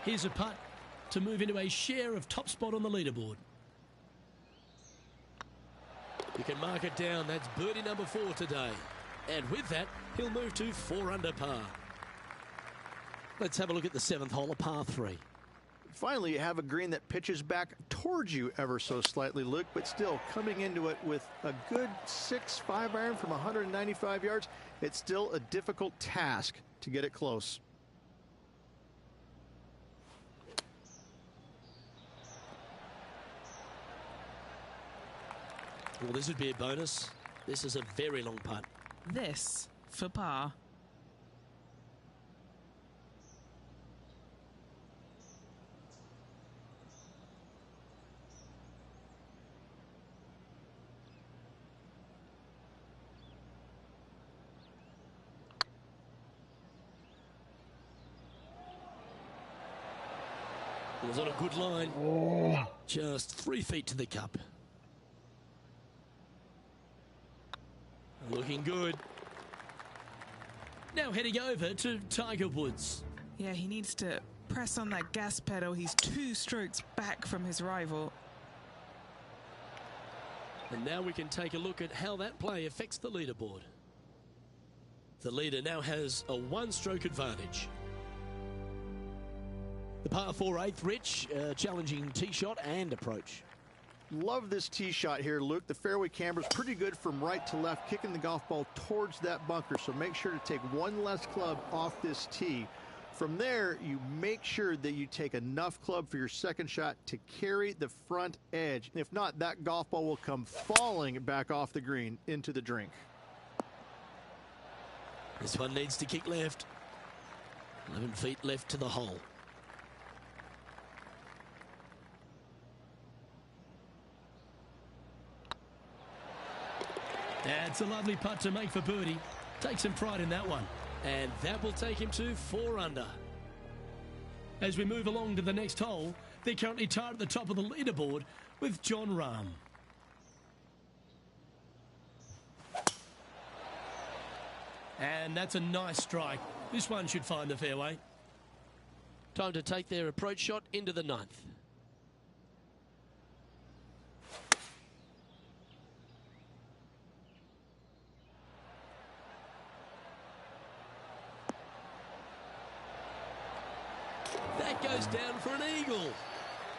Here's a putt to move into a share of top spot on the leaderboard. You can mark it down. That's birdie number 4 today. And with that, he'll move to 4 under par. Let's have a look at the 7th hole, a par 3. Finally, you have a green that pitches back towards you ever so slightly, Luke, but still coming into it with a good 6-5 iron from 195 yards. It's still a difficult task to get it close. Well, this would be a bonus. This is a very long putt. This for par. It was on a good line. Just 3 feet to the cup. Looking good. Now heading over to Tiger Woods. Yeah, he needs to press on that gas pedal. He's 2 strokes back from his rival. And now we can take a look at how that play affects the leaderboard. The leader now has a 1-stroke advantage. The par 4 8th Rich, challenging tee shot and approach. Love this tee shot here, Luke. The fairway camber's pretty good from right to left, kicking the golf ball towards that bunker. So make sure to take 1 less club off this tee. From there, you make sure that you take enough club for your second shot to carry the front edge. If not, that golf ball will come falling back off the green into the drink. This one needs to kick left. 11 feet left to the hole. That's a lovely putt to make for birdie. Take some pride in that one. And that will take him to 4 under. As we move along to the next hole, they're currently tied at the top of the leaderboard with John Rahm. And that's a nice strike. This one should find the fairway. Time to take their approach shot into the 9th. That goes down for an eagle.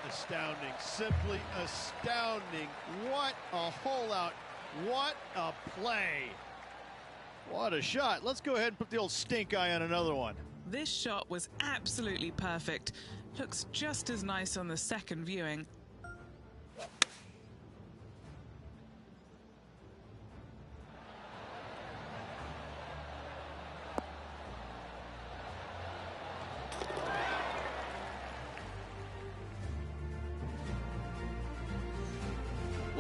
Astounding, simply astounding. What a hole out. What a play. What a shot. Let's go ahead and put the old stink eye on another one. This shot was absolutely perfect. Looks just as nice on the second viewing.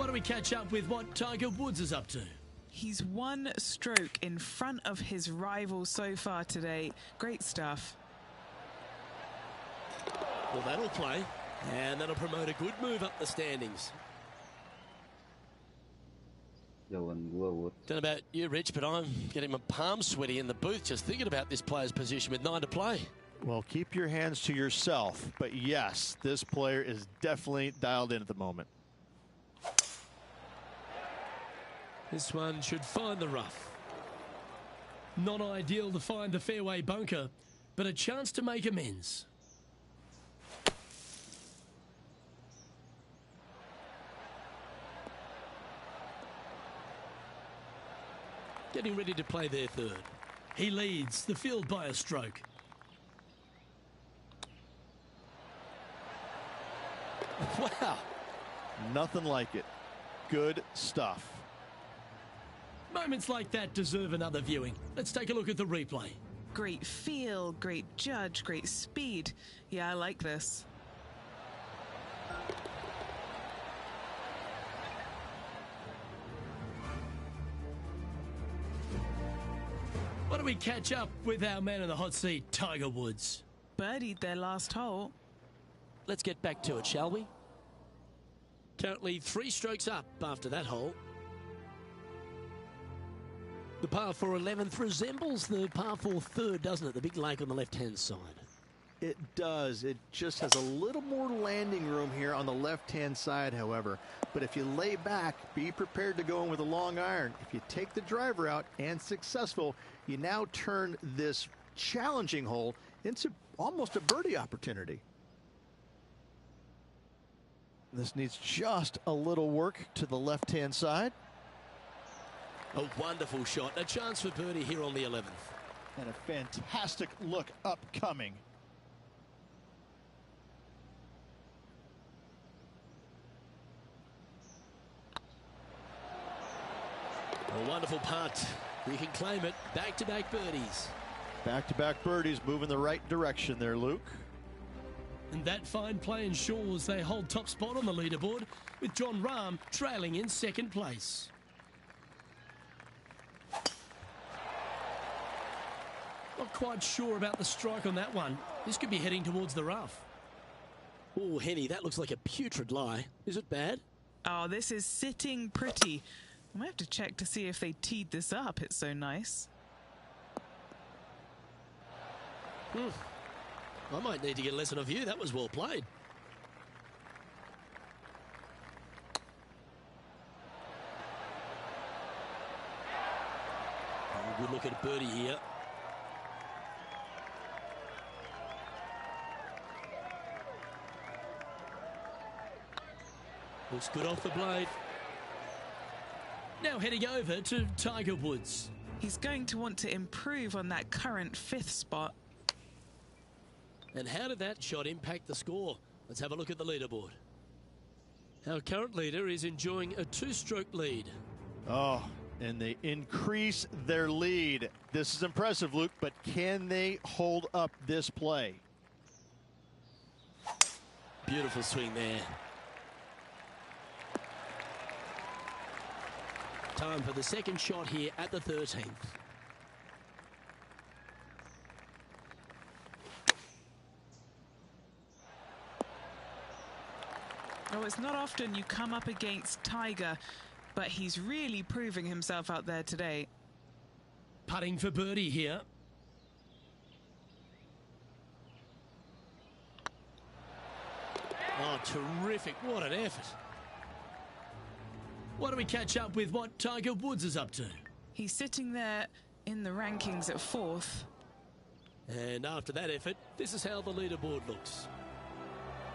Why don't we catch up with what Tiger Woods is up to? He's one stroke in front of his rival so far today. Great stuff. Well, that'll play, and that'll promote a good move up the standings. Jauhan gua, Wood. Don't know about you, Rich, but I'm getting my palms sweaty in the booth just thinking about this player's position with 9 to play. Well, keep your hands to yourself. But yes, this player is definitely dialed in at the moment. This one should find the rough. Not ideal to find the fairway bunker, but a chance to make amends. Getting ready to play their third. He leads the field by a stroke. Wow. Nothing like it. Good stuff. Moments like that deserve another viewing. Let's take a look at the replay. Great feel, great judge, great speed. Yeah, I like this. Why don't we catch up with our man in the hot seat, Tiger Woods? Birdied their last hole. Let's get back to it, shall we? Currently 3 strokes up after that hole. The par 4 11th resembles the par 4 third, doesn't it? The big lake on the left-hand side. It does. It just has a little more landing room here on the left-hand side, however. But if you lay back, be prepared to go in with a long iron. If you take the driver out and successful, you now turn this challenging hole into almost a birdie opportunity. This needs just a little work to the left-hand side. A wonderful shot. A chance for birdie here on the 11th. And a fantastic look upcoming. A wonderful putt. You can claim it. Back-to-back birdies. Back-to-back birdies moving the right direction there, Luke. And that fine play ensures they hold top spot on the leaderboard, with Jon Rahm trailing in second place. Not quite sure about the strike on that one. This could be heading towards the rough. Oh, Henny, that looks like a putrid lie. Is it bad? Oh, this is sitting pretty. I might have to check to see if they teed this up. It's so nice. I might need to get a lesson of you. That was well played. Oh, good look at a birdie here. Looks good off the blade. Now heading over to Tiger Woods. He's going to want to improve on that current 5th spot. And how did that shot impact the score? Let's have a look at the leaderboard. Our current leader is enjoying a 2-stroke lead. Oh, and they increase their lead. This is impressive, Luke, but can they hold up this play? Beautiful swing there. Time for the second shot here at the 13th. Oh, it's not often you come up against Tiger, but he's really proving himself out there today. Putting for birdie here. Oh, terrific. What an effort. Why don't we catch up with what Tiger Woods is up to? He's sitting there in the rankings at 4th. And after that effort, this is how the leaderboard looks.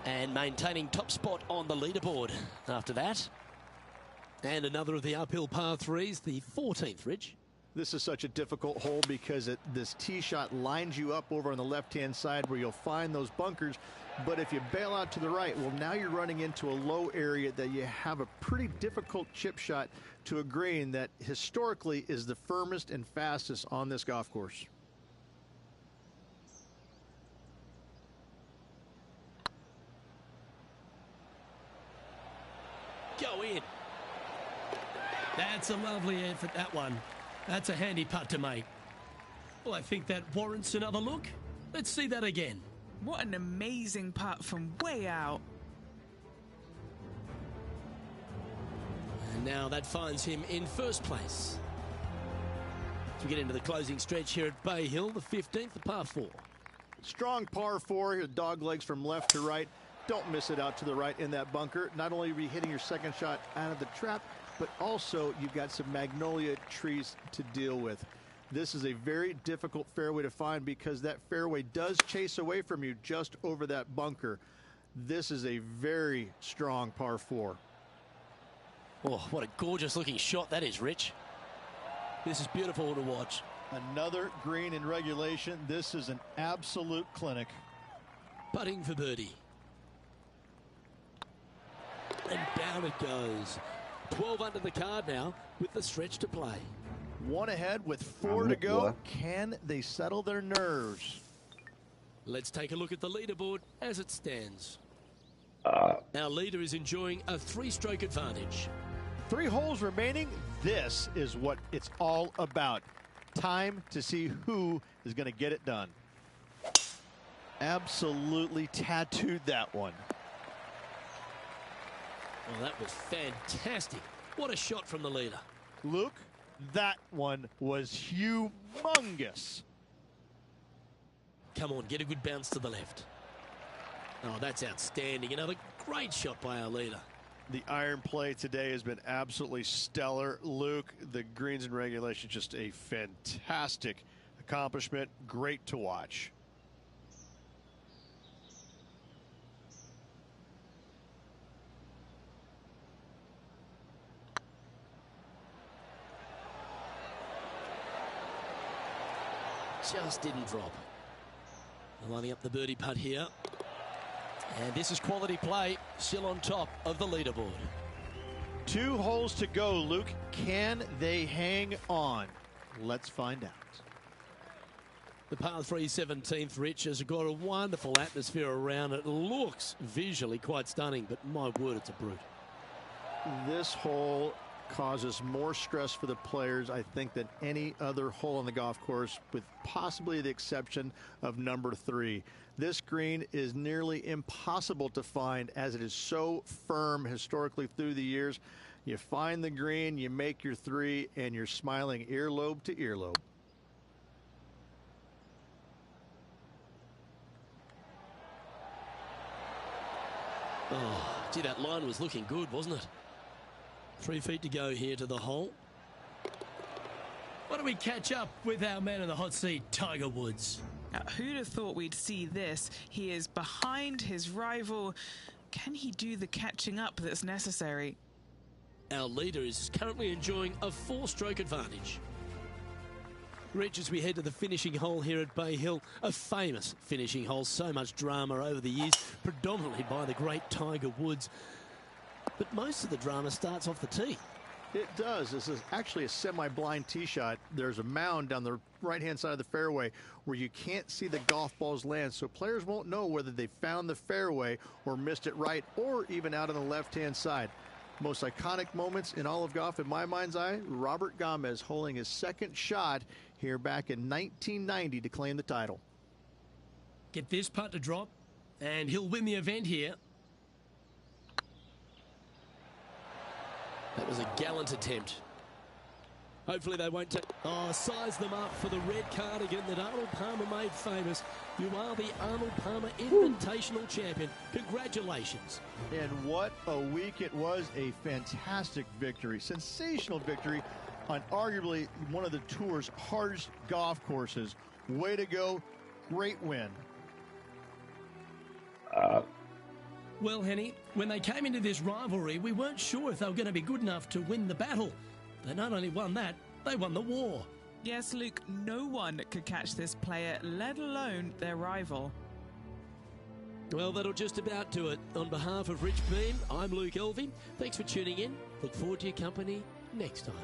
And maintaining top spot on the leaderboard after that. And another of the uphill par 3s, the 14th, Rich. This is such a difficult hole because this tee shot lines you up over on the left-hand side where you'll find those bunkers. But if you bail out to the right, well, now you're running into a low area that you have a pretty difficult chip shot to a green that historically is the firmest and fastest on this golf course. Go in. That's a lovely effort, that one. That's a handy putt to make. Well, I think that warrants another look. Let's see that again. What an amazing putt from way out. And now that finds him in first place. As we get into the closing stretch here at Bay Hill, the 15th, the par 4. Strong par 4, dog legs from left to right. Don't miss it out to the right in that bunker. Not only are you hitting your second shot out of the trap, but also you've got some magnolia trees to deal with. This is a very difficult fairway to find because that fairway does chase away from you just over that bunker. This is a very strong par 4. Oh, what a gorgeous looking shot that is, Rich. This is beautiful to watch. Another green in regulation. This is an absolute clinic. Putting for birdie. And down it goes. 12 under the card now with the stretch to play. One ahead with 4 to go. Can they settle their nerves? Let's take a look at the leaderboard as it stands. Our leader is enjoying a 3-stroke advantage. 3 holes remaining. This is what it's all about. Time to see who is going to get it done. Absolutely tattooed that one. Well, that was fantastic. What a shot from the leader. Luke, that one was humongous. Come on, get a good bounce to the left. Oh, that's outstanding. Another great shot by our leader. The iron play today has been absolutely stellar. Luke, the greens in regulation, just a fantastic accomplishment. Great to watch. Just didn't drop. Lining up the birdie putt here. And this is quality play, still on top of the leaderboard. 2 holes to go, Luke. Can they hang on? Let's find out. The par 3 17th, Rich, has got a wonderful atmosphere around it. Looks visually quite stunning, but my word, it's a brute. This hole causes more stress for the players, I think, than any other hole on the golf course, with possibly the exception of number 3. This green is nearly impossible to find as it is so firm historically through the years. You find the green, you make your 3, and you're smiling earlobe to earlobe. Oh, gee, that line was looking good, wasn't it? 3 feet to go here to the hole. Why don't we catch up with our man in the hot seat, Tiger Woods? Now, who'd have thought we'd see this? He is behind his rival. Can he do the catching up that's necessary? Our leader is currently enjoying a 4-stroke advantage. Rich, as we head to the finishing hole here at Bay Hill, a famous finishing hole, so much drama over the years, predominantly by the great Tiger Woods. But most of the drama starts off the tee. It does. This is actually a semi-blind tee shot. There's a mound down the right-hand side of the fairway where you can't see the golf balls land, so players won't know whether they found the fairway or missed it right or even out on the left-hand side. Most iconic moments in all of golf, in my mind's eye, Robert Gomez holding his second shot here back in 1990 to claim the title. Get this putt to drop, and he'll win the event here. That was a gallant attempt. Hopefully they won't take... Oh, size them up for the red cardigan that Arnold Palmer made famous. You are the Arnold Palmer Invitational Champion. Congratulations. And what a week it was. A fantastic victory. Sensational victory on arguably one of the tour's hardest golf courses. Way to go. Great win. Well, Henny, when they came into this rivalry, we weren't sure if they were going to be good enough to win the battle. They not only won that, they won the war. Yes, Luke, no one could catch this player, let alone their rival. Well, that'll just about do it. On behalf of Rich Beam, I'm Luke Elvey. Thanks for tuning in. Look forward to your company next time.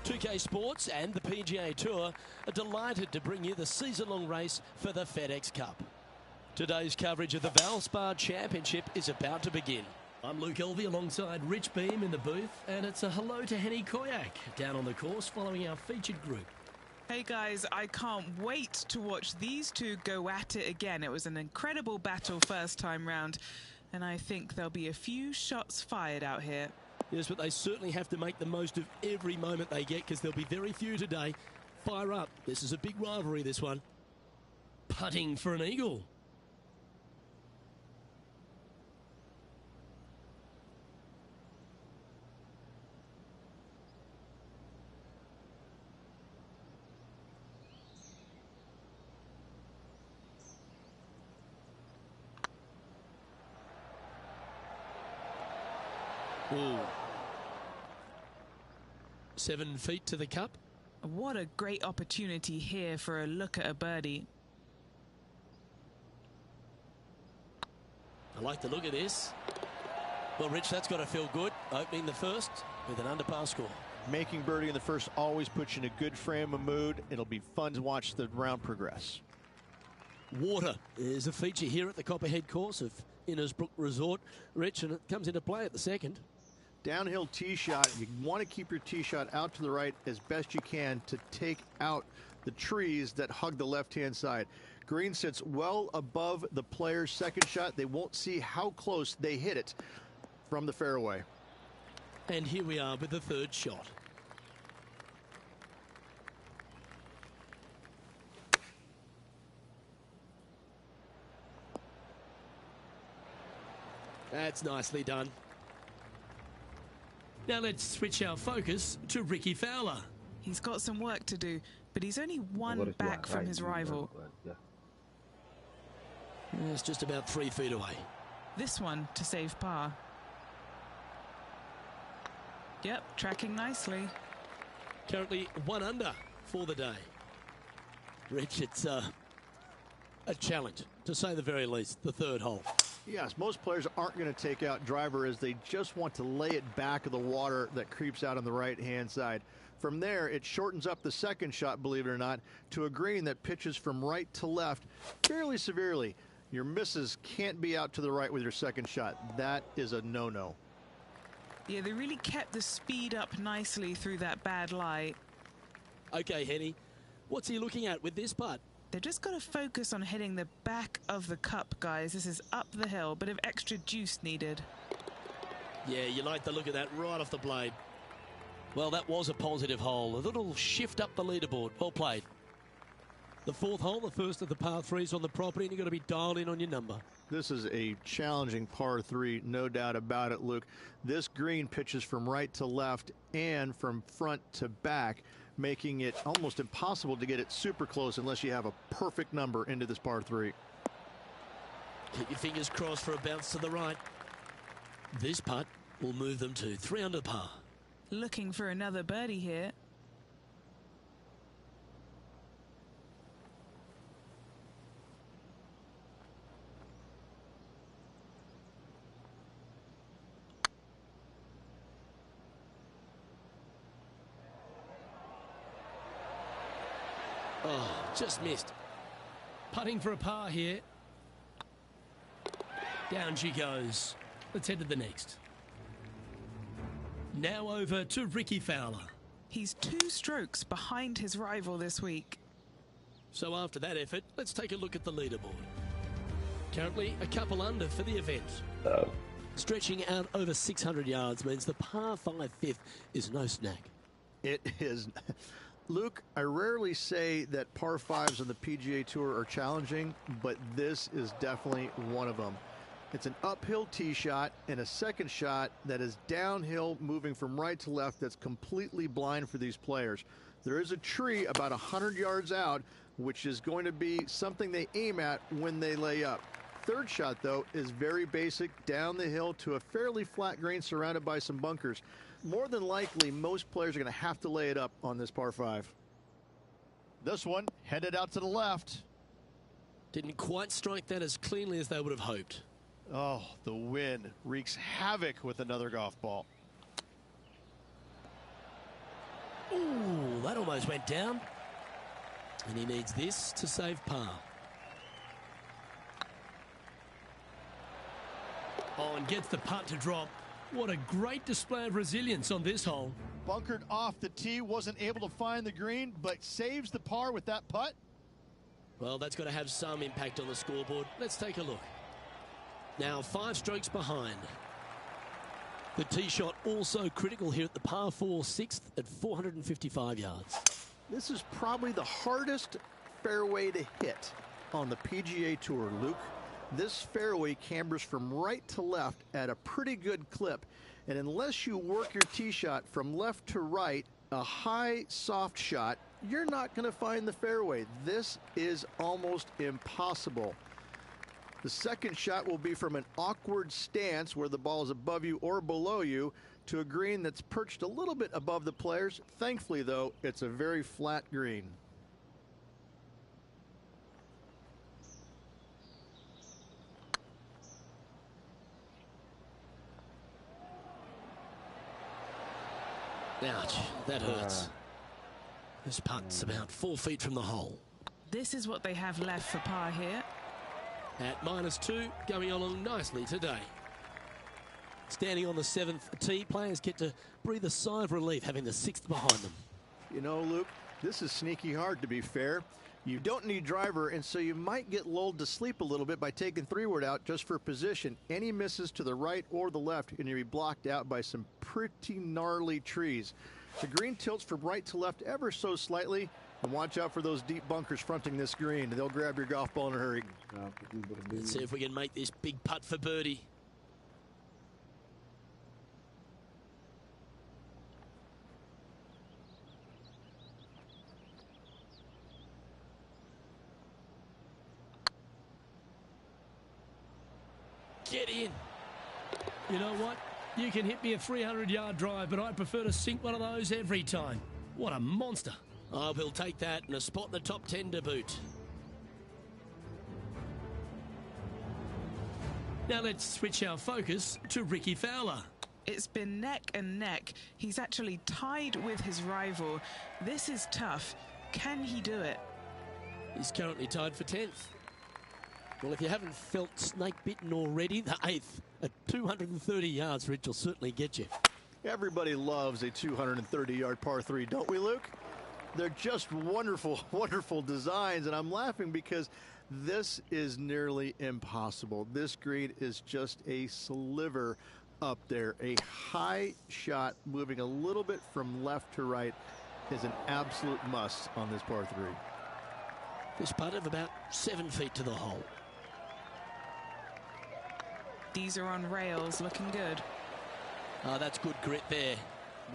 2K Sports and the PGA Tour are delighted to bring you the season-long race for the FedEx Cup. Today's coverage of the Valspar Championship is about to begin. I'm Luke Elvey alongside Rich Beam in the booth, and it's a hello to Henny Koyak down on the course following our featured group. Hey guys, I can't wait to watch these two go at it again. It was an incredible battle first time round, and I think there'll be a few shots fired out here. Yes, but they certainly have to make the most of every moment they get, because there'll be very few today. Fire up. This is a big rivalry, this one. Putting for an eagle. Ooh. 7 feet to the cup. What a great opportunity here for a look at a birdie. I like the look of this. Well, Rich, that's got to feel good. Opening the first with an under-par score. Making birdie in the first always puts you in a good frame of mood. It'll be fun to watch the round progress. Water is a feature here at the Copperhead course of Innisbrook Resort, Rich, and it comes into play at the second. Downhill tee shot, you want to keep your tee shot out to the right as best you can to take out the trees that hug the left-hand side. Green sits well above the player's second shot. They won't see how close they hit it from the fairway. And here we are with the third shot. That's nicely done. Now let's switch our focus to Ricky Fowler. He's got some work to do, but he's only one back from his rival. It's just about 3 feet away. This one to save par. Yep, tracking nicely. Currently 1 under for the day. Rich, it's a challenge, to say the very least, the third hole. Yes, most players aren't going to take out driver as they just want to lay it back of the water that creeps out on the right-hand side. From there, it shortens up the second shot, believe it or not, to a green that pitches from right to left fairly severely. Your misses can't be out to the right with your second shot. That is a no-no. Yeah, they really kept the speed up nicely through that bad lie. Okay, Henny, what's he looking at with this putt? They've just got to focus on hitting the back of the cup, guys. This is up the hill, bit of extra juice needed. Yeah, you like the look of that right off the blade. Well, that was a positive hole. A little shift up the leaderboard. Well played. The fourth hole, the first of the par threes on the property, and you've got to be dialed in on your number. This is a challenging par 3, no doubt about it, Luke. This green pitches from right to left and from front to back, making it almost impossible to get it super close unless you have a perfect number into this par 3. Keep your fingers crossed for a bounce to the right. This putt will move them to 3 under par. Looking for another birdie here. Oh, just missed. Putting for a par here. Down she goes. Let's head to the next. Now over to Ricky Fowler. He's 2 strokes behind his rival this week. So after that effort, let's take a look at the leaderboard. Currently a couple under for the event. Stretching out over 600 yards means the par 5 fifth is no snack. It is. Luke, I rarely say that par 5s on the PGA Tour are challenging, but this is definitely one of them. It's an uphill tee shot and a second shot that is downhill, moving from right to left, that's completely blind for these players. There is a tree about 100 yards out, which is going to be something they aim at when they lay up. Third shot, though, is very basic, down the hill to a fairly flat green surrounded by some bunkers. More than likely, most players are going to have to lay it up on this par 5. This one headed out to the left. Didn't quite strike that as cleanly as they would have hoped. Oh, the wind wreaks havoc with another golf ball. Ooh, that almost went down. And he needs this to save par. Oh, and gets the putt to drop. What a great display of resilience on this hole. Bunkered off the tee, wasn't able to find the green, but saves the par with that putt. Well, that's got to have some impact on the scoreboard. Let's take a look. Now 5 strokes behind. The tee shot also critical here at the par 4 6th at 455 yards. This is probably the hardest fairway to hit on the PGA Tour, Luke. This fairway cambers from right to left at a pretty good clip. And unless you work your tee shot from left to right, a high, soft shot, you're not going to find the fairway. This is almost impossible. The second shot will be from an awkward stance where the ball is above you or below you to a green that's perched a little bit above the players. Thankfully, though, it's a very flat green. Ouch, that hurts. This putt's about 4 feet from the hole. This is what they have left for par here. At -2, going along nicely today. Standing on the 7th tee, players get to breathe a sigh of relief having the 6th behind them. You know, Luke, this is sneaky hard, to be fair. You don't need driver, and so you might get lulled to sleep a little bit by taking 3-wood out just for position. Any misses to the right or the left, and you'll be blocked out by some pretty gnarly trees. The green tilts from right to left ever so slightly, and watch out for those deep bunkers fronting this green. They'll grab your golf ball in a hurry. Let's see if we can make this big putt for birdie. Get in. You know what? You can hit me a 300-yard drive, but I prefer to sink one of those every time. What a monster. I will take that and a spot in the top 10 to boot. Now let's switch our focus to Ricky Fowler. It's been neck and neck. He's actually tied with his rival. This is tough. Can he do it? He's currently tied for 10th. Well, if you haven't felt snake bitten already, the 8th at 230 yards, Rich, will certainly get you. Everybody loves a 230-yard par 3, don't we, Luke? They're just wonderful, wonderful designs, and I'm laughing because this is nearly impossible. This green is just a sliver up there. A high shot moving a little bit from left to right is an absolute must on this par 3. This putt of about 7 feet to the hole. These are on rails, looking good. Oh, that's good grit there.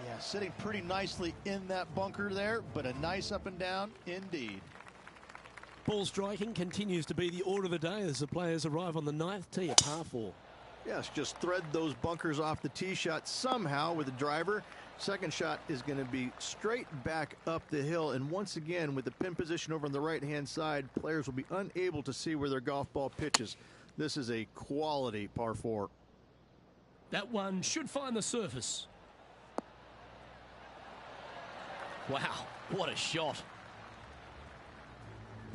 Yeah, sitting pretty nicely in that bunker there, but a nice up and down indeed. Ball striking continues to be the order of the day as the players arrive on the 9th tee, a par 4. Yes, just thread those bunkers off the tee shot somehow with the driver. Second shot is going to be straight back up the hill. And once again, with the pin position over on the right-hand side, players will be unable to see where their golf ball pitches. This is a quality par 4. That one should find the surface. Wow, what a shot.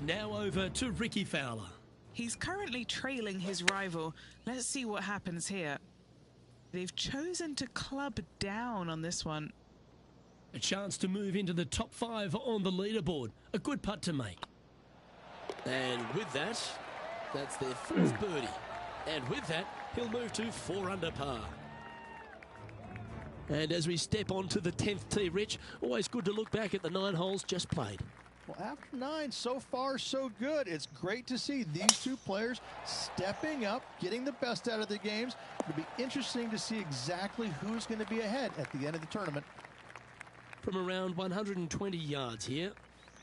Now over to Ricky Fowler. He's currently trailing his rival. Let's see what happens here. They've chosen to club down on this one. A chance to move into the top 5 on the leaderboard. A good putt to make. And with that, that's their 4th birdie. And with that, he'll move to 4 under par. And as we step on to the 10th tee, Rich, always good to look back at the 9 holes just played. Well, after 9, so far so good. It's great to see these two players stepping up, getting the best out of their games. It'll be interesting to see exactly who's going to be ahead at the end of the tournament. From around 120 yards here,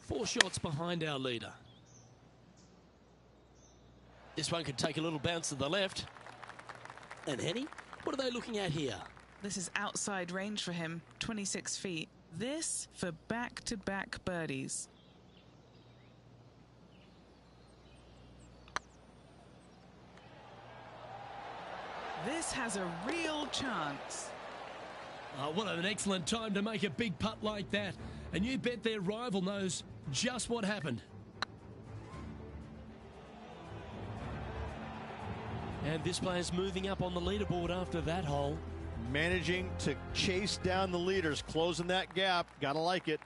4 shots behind our leader. This one could take a little bounce to the left. And Henny, what are they looking at here? This is outside range for him, 26 feet. This for back-to-back birdies. This has a real chance. Oh, what an excellent time to make a big putt like that. And you bet their rival knows just what happened. And this player's moving up on the leaderboard after that hole. Managing to chase down the leaders, closing that gap. Gotta like it.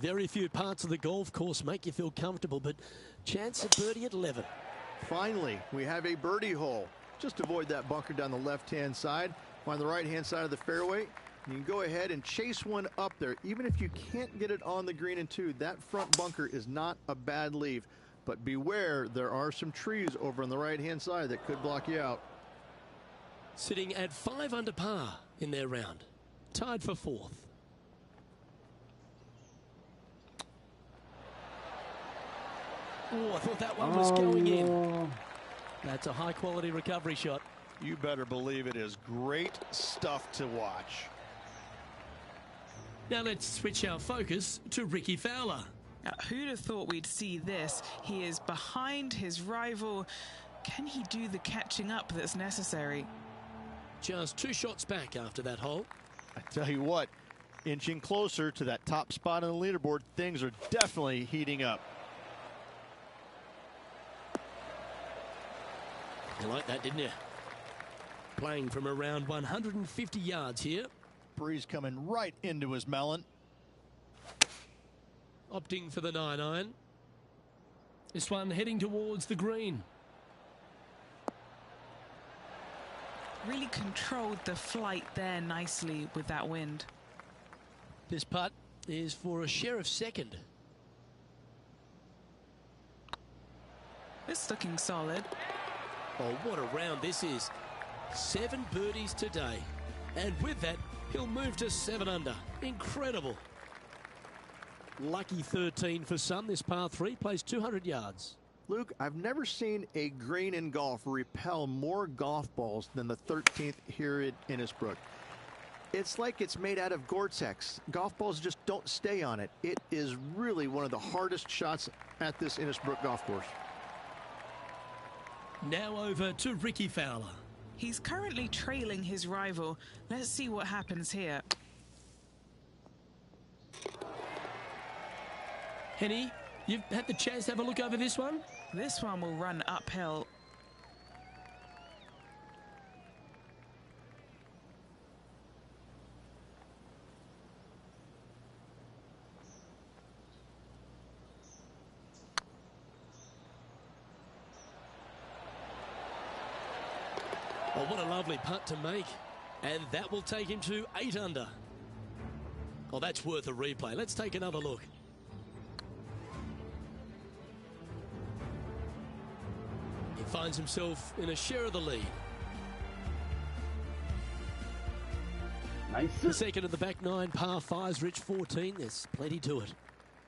Very few parts of the golf course make you feel comfortable, but chance of birdie at 11. Finally, we have a birdie hole. Just avoid that bunker down the left-hand side. Find the right-hand side of the fairway. You can go ahead and chase one up there. Even if you can't get it on the green in two, that front bunker is not a bad leave. But beware, there are some trees over on the right-hand side that could block you out. Sitting at 5 under par in their round. Tied for 4th. Oh, I thought that one was going in. That's a high-quality recovery shot. You better believe it is great stuff to watch. Now let's switch our focus to Ricky Fowler. Who'd have thought we'd see this? He is behind his rival. Can he do the catching up that's necessary? Just 2 shots back after that hole. I tell you what, inching closer to that top spot on the leaderboard, things are definitely heating up. You like that, didn't you? Playing from around 150 yards here. Breeze coming right into his melon. Opting for the 9-iron. This one heading towards the green. Really controlled the flight there nicely with that wind. This putt is for a share of second. It's looking solid. Oh, what a round this is. 7 birdies today. And with that, he'll move to 7 under. Incredible. Lucky 13 for some. This par 3 plays 200 yards. Luke, I've never seen a green in golf repel more golf balls than the 13th here at Innisbrook. It's like it's made out of Gore-Tex. Golf balls just don't stay on it. It is really one of the hardest shots at this Innisbrook golf course. Now over to Ricky Fowler. He's currently trailing his rival. Let's see what happens here. Henny, you've had the chance to have a look over this one? This one will run uphill. Oh, what a lovely putt to make. And that will take him to 8 under. Oh, that's worth a replay. Let's take another look. He finds himself in a share of the lead. Nice. The second of the back 9 par 5s, Rich 14. There's plenty to it.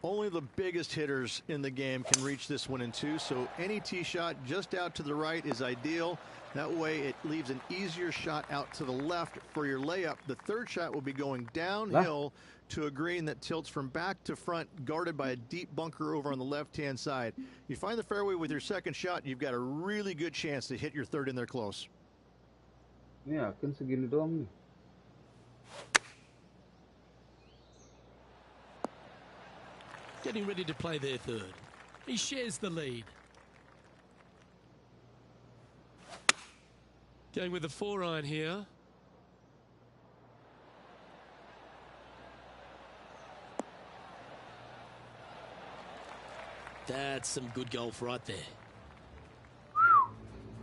Only the biggest hitters in the game can reach this one in two, so any tee shot just out to the right is ideal. That way it leaves an easier shot out to the left for your layup. The third shot will be going downhill to a green that tilts from back to front, guarded by a deep bunker over on the left-hand side. You find the fairway with your second shot, you've got a really good chance to hit your third in there close. Ini yakin segini doang nih. Getting ready to play their third. He shares the lead. Going with the 4-iron here. That's some good golf right there.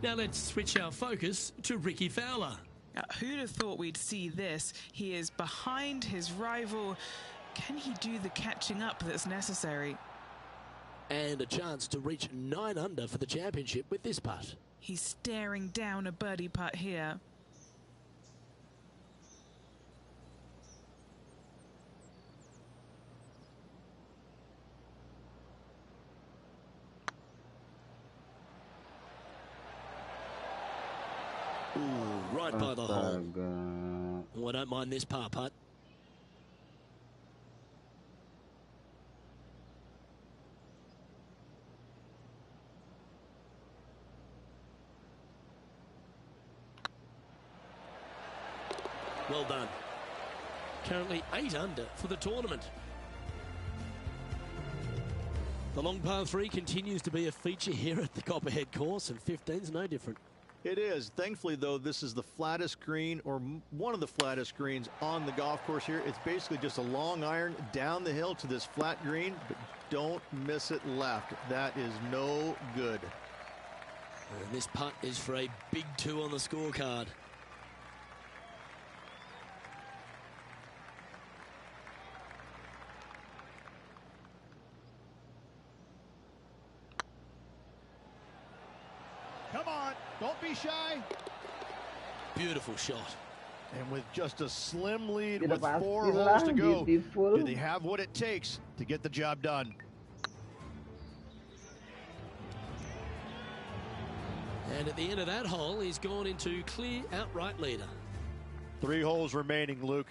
Now let's switch our focus to Ricky Fowler. Who'd have thought we'd see this? He is behind his rival. Can he do the catching up that's necessary? And a chance to reach 9 under for the championship with this putt. He's staring down a birdie putt here. Ooh, right by the hole. Astaga. Oh, I don't mind this par putt. Well done. currently 8 under for the tournament. The long par 3 continues to be a feature here at the Copperhead course, and 15's no different. It is. Thankfully, though, this is the flattest green, or one of the flattest greens on the golf course here. It's basically just a long iron down the hill to this flat green, but don't miss it left. That is no good. And this putt is for a big 2 on the scorecard. Come on, don't be shy. Beautiful shot. And with just a slim lead Tidak with 4 pastilah, holes to go, beautiful. do they have what it takes to get the job done? And at the end of that hole, he's gone into clear outright leader. 3 holes remaining, Luke.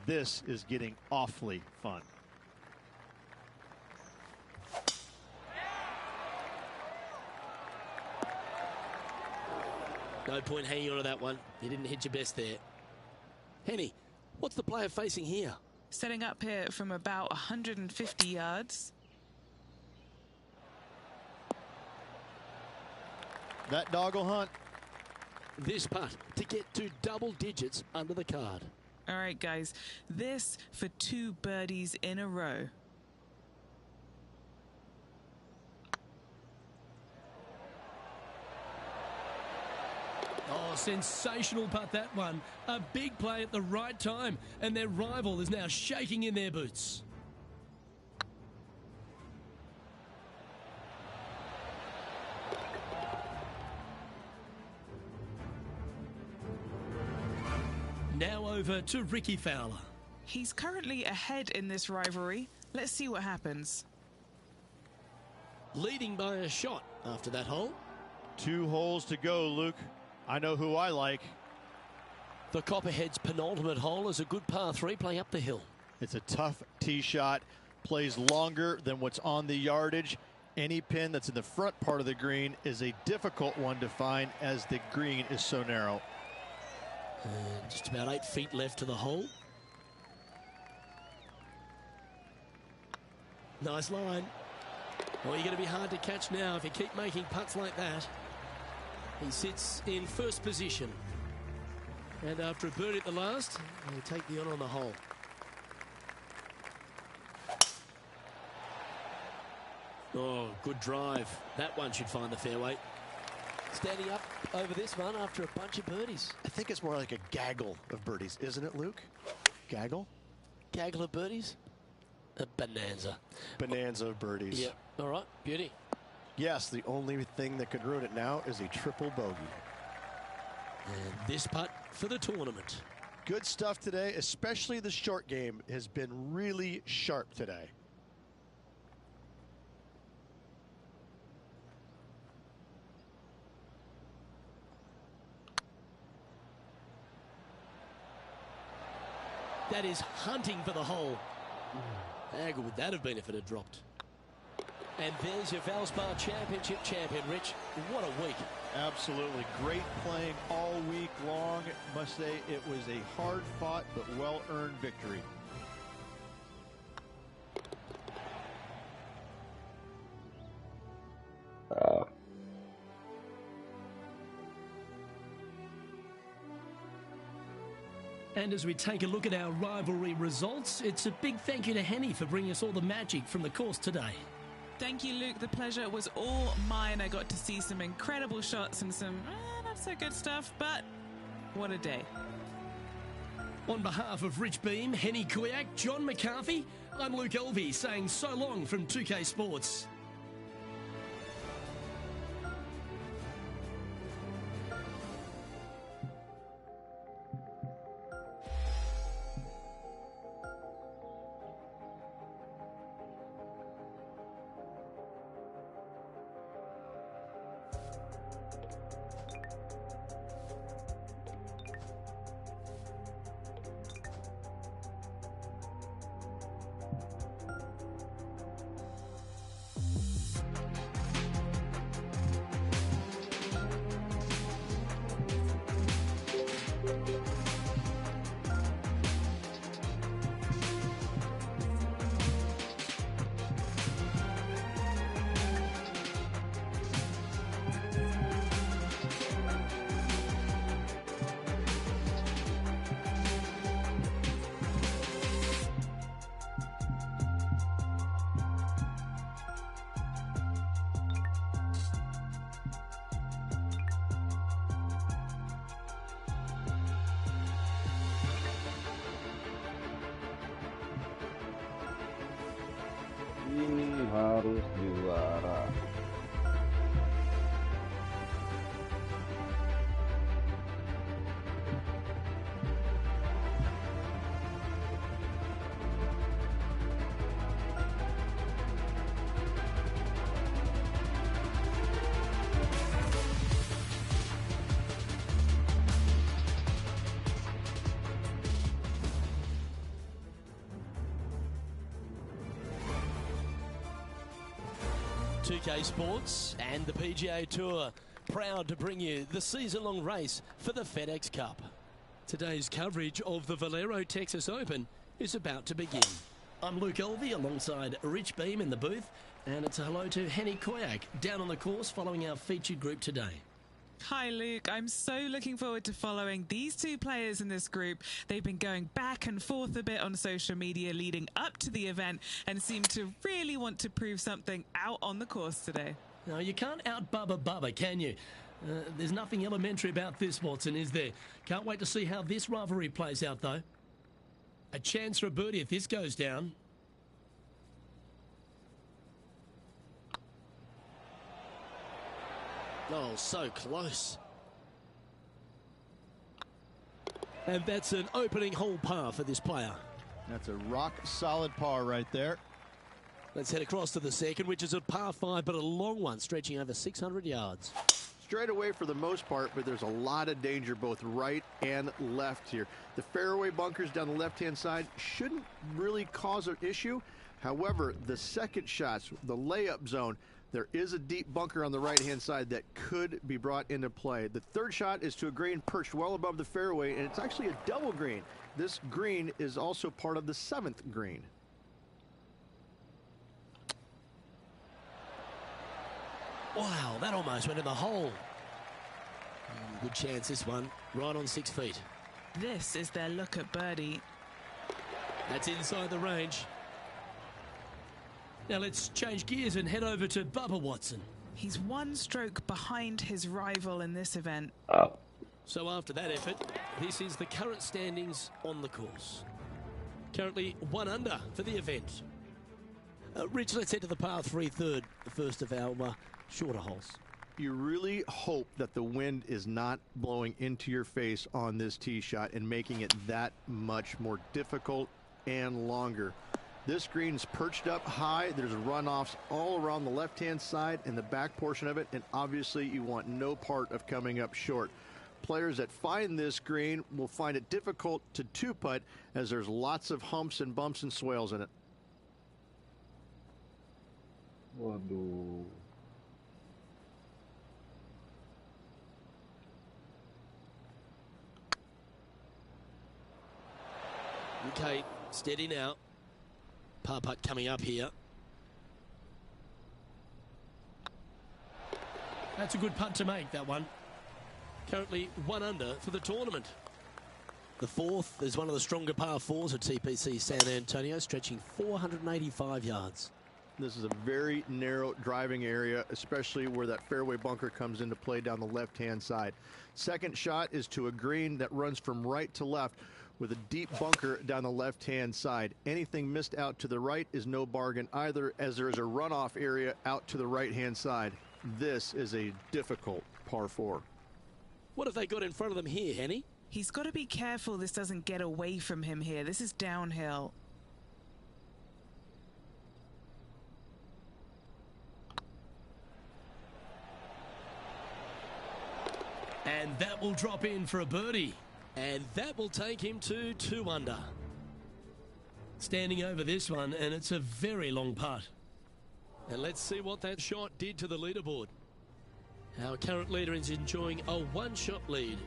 This is getting awfully fun. No point hanging on to that one. You didn't hit your best there. Henny, what's the player facing here? Setting up here from about 150 yards. That dog will hunt. This putt to get to double digits under the card. All right, guys, this for 2 birdies in a row. Oh, sensational putt, that one. A big play at the right time, and their rival is now shaking in their boots. Now over to Ricky Fowler. He's currently ahead in this rivalry. Let's see what happens. Leading by a shot after that hole. 2 holes to go, Luke. I know who I like. The Copperhead's penultimate hole is a good par 3 playing up the hill. It's a tough tee shot. Plays longer than what's on the yardage. Any pin that's in the front part of the green is a difficult one to find, as the green is so narrow. And just about 8 feet left to the hole. Nice line. Well, you're going to be hard to catch now if you keep making putts like that. He sits in first position. And after a birdie at the last, he'll take the honour on the hole. Oh, good drive. That one should find the fairway. Standing up over this one after a bunch of birdies. I think it's more like a gaggle of birdies, isn't it, Luke? Gaggle? Gaggle of birdies? A bonanza. Bonanza of birdies. Yep. All right. Beauty. Yes, the only thing that could ruin it now is a triple bogey. And this putt for the tournament. Good stuff today, especially the short game has been really sharp today. That is hunting for the hole. How good would that have been if it had dropped? And there's your Valspar Championship champion, Rich. What a week. Absolutely. Great playing all week long. Must say it was a hard-fought but well-earned victory. And as we take a look at our rivalry results, it's a big thank you to Henny for bringing us all the magic from the course today. Thank you, Luke. The pleasure was all mine. I got to see some incredible shots and some not so good stuff, but what a day. On behalf of Rich Beam, Henny Kuyak, John McCarthy, I'm Luke Elvey saying so long from 2K Sports. Ini harus juara. UK Sports and the PGA Tour proud to bring you the season-long race for the FedEx Cup. Today's coverage of the Valero Texas Open is about to begin. I'm Luke Elvey alongside Rich Beam in the booth, and it's a hello to Henny Koyak down on the course following our featured group today. Hi Luke, I'm so looking forward to following these two players in this group. They've been going back and forth a bit on social media leading up to the event and seem to really want to prove something out on the course today. Now, you can't out-Bubba, can you? There's nothing elementary about this, Watson, is there? Can't wait to see how this rivalry plays out, though. A chance for a birdie if this goes down. Oh, so close. And that's an opening hole par for this player. That's a rock-solid par right there. Let's head across to the second, which is a par 5, but a long one, stretching over 600 yards. Straight away for the most part, but there's a lot of danger both right and left here. The fairway bunkers down the left-hand side shouldn't really cause an issue. However, the second shots, the layup zone, there is a deep bunker on the right-hand side that could be brought into play. The third shot is to a green perched well above the fairway, and it's actually a double green. This green is also part of the 7th green. Wow, that almost went in the hole. Good chance, this one. Right on 6 feet. This is their look at birdie. That's inside the range. Now let's change gears and head over to Bubba Watson. He's one stroke behind his rival in this event. So after that effort, this is the current standings on the course. Currently 1 under for the event. Rich, let's head to the par 3 third, the first of our shorter holes. You really hope that the wind is not blowing into your face on this tee shot and making it that much more difficult and longer. This green's perched up high. There's runoffs all around the left-hand side and the back portion of it, and obviously you want no part of coming up short. Players that find this green will find it difficult to two-putt as there's lots of humps and bumps and swales in it. Waduh. Okay, steady now. Par putt coming up here. That's a good putt to make, that one. Currently 1 under for the tournament. The fourth is one of the stronger par 4s at TPC San Antonio, stretching 485 yards. This is a very narrow driving area, especially where that fairway bunker comes into play down the left-hand side. Second shot is to a green that runs from right to left with a deep bunker down the left-hand side. Anything missed out to the right is no bargain either, as there is a runoff area out to the right-hand side. This is a difficult par 4. What have they got in front of them here, Henny? He's got to be careful this doesn't get away from him here. This is downhill. And that will drop in for a birdie. And that will take him to 2 under. Standing over this one, and it's a very long putt. And let's see what that shot did to the leaderboard. Our current leader is enjoying a 1-shot lead.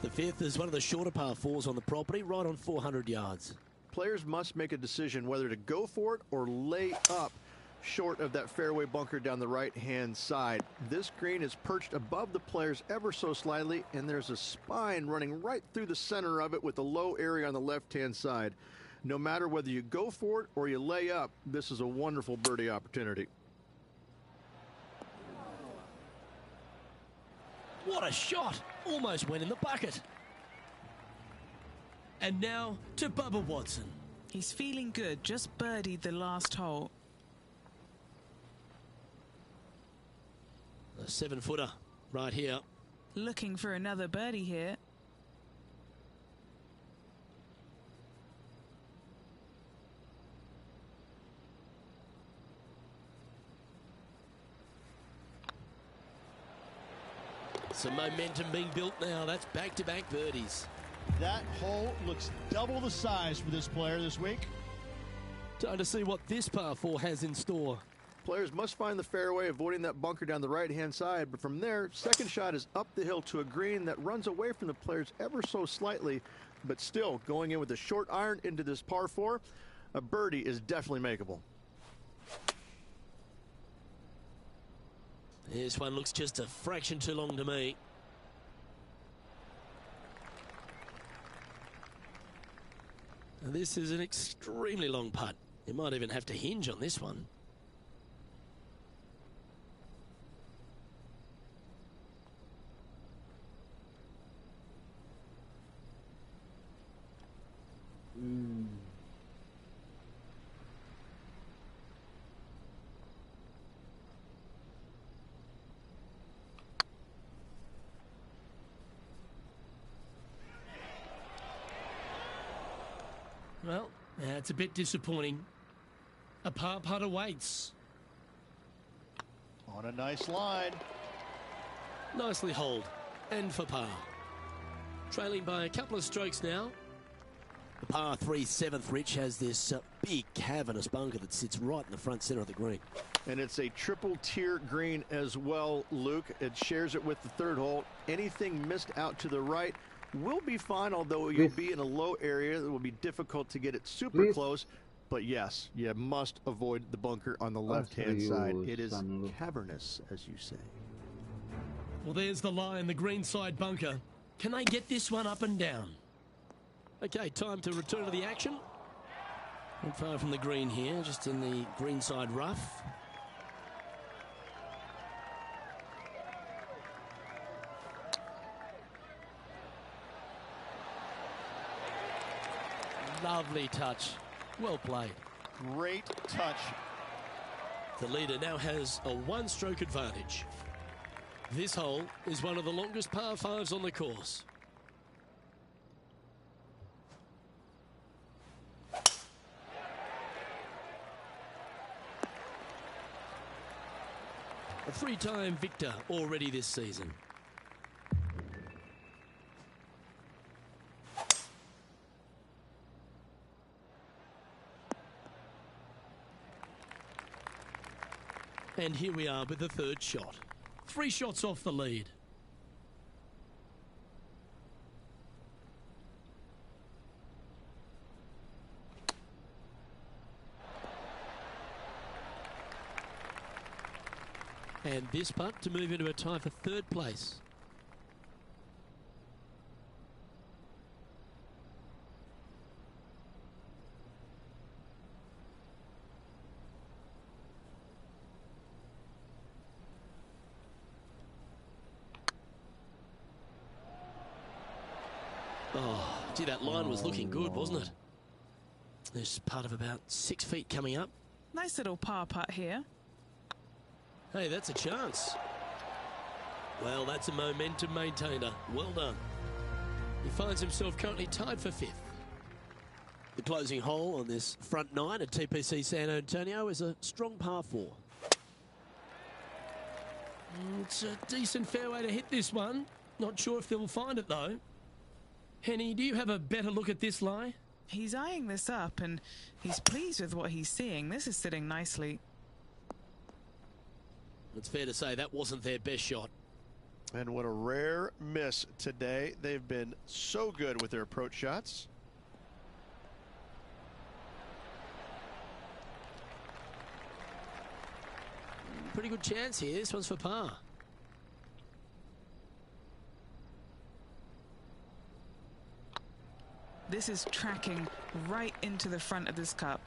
The fifth is one of the shorter par 4s on the property, right on 400 yards. Players must make a decision whether to go for it or lay up short of that fairway bunker down the right-hand side. This green is perched above the players ever so slightly, and there's a spine running right through the center of it with a low area on the left-hand side. No matter whether you go for it or you lay up, this is a wonderful birdie opportunity. What a shot! Almost went in the bucket. And now to Bubba Watson. He's feeling good, just birdied the last hole. 7-footer right here. Looking for another birdie here. Some momentum being built now. That's back-to-back birdies. That hole looks double the size for this player this week. Time to see what this par 4 has in store. Players must find the fairway, avoiding that bunker down the right-hand side. But from there, second shot is up the hill to a green that runs away from the players ever so slightly. But still, going in with a short iron into this par 4, a birdie is definitely makeable. This one looks just a fraction too long to me. And this is an extremely long putt. You might even have to hinge on this one. Well, that's a bit disappointing. A par putt awaits. On a nice line. Nicely holed. And for par. Trailing by a couple of strokes now. The par 3 7th, Rich, has this big cavernous bunker that sits right in the front center of the green. And it's a triple tier green as well, Luke. It shares it with the third hole. Anything missed out to the right will be fine, although you'll be in a low area. It will be difficult to get it super close. But yes, you must avoid the bunker on the left-hand side. It is cavernous, as you say. Well, there's the line, the greenside bunker. Can they get this one up and down? Okay, time to return to the action. Not far from the green here, just in the greenside rough. Lovely touch. Well played. Great touch. The leader now has a one-stroke advantage. This hole is one of the longest par 5s on the course. A 3-time victor already this season. And here we are with the third shot. 3 shots off the lead. And this putt to move into a tie for third place. Oh, gee, that line was looking good, wasn't it? There's a putt of about 6 feet coming up. Nice little par putt here. Hey, that's a chance. Well, that's a momentum maintainer. Well done. He finds himself currently tied for 5th. The closing hole on this front 9 at TPC San Antonio is a strong par 4. It's a decent fairway to hit this one. Not sure if they'll find it, though. Henny, do you have a better look at this lie? He's eyeing this up and he's pleased with what he's seeing. This is sitting nicely. It's fair to say that wasn't their best shot. And what a rare miss today. They've been so good with their approach shots. Pretty good chance here. This one's for par. This is tracking right into the front of this cup.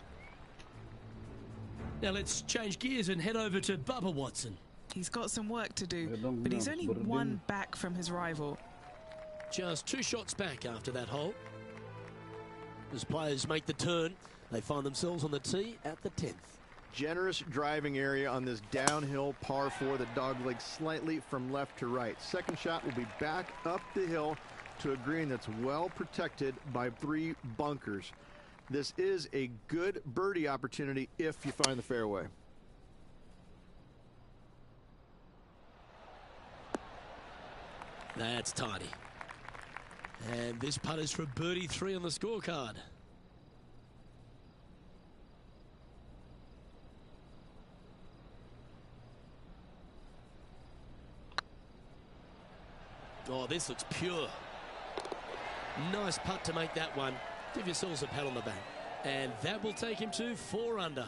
Now let's change gears and head over to Bubba Watson. He's got some work to do, but he's only one back from his rival. Just 2 shots back after that hole. As players make the turn, they find themselves on the tee at the 10th. generous driving area on this downhill par 4 that doglegs slightly from left to right. Second shot will be back up the hill to a green that's well protected by 3 bunkers. This is a good birdie opportunity if you find the fairway. That's tidy. And this putt is for birdie 3 on the scorecard. Oh, this looks pure. Nice putt to make that one. Give yourselves a pat on the back. And that will take him to 4 under.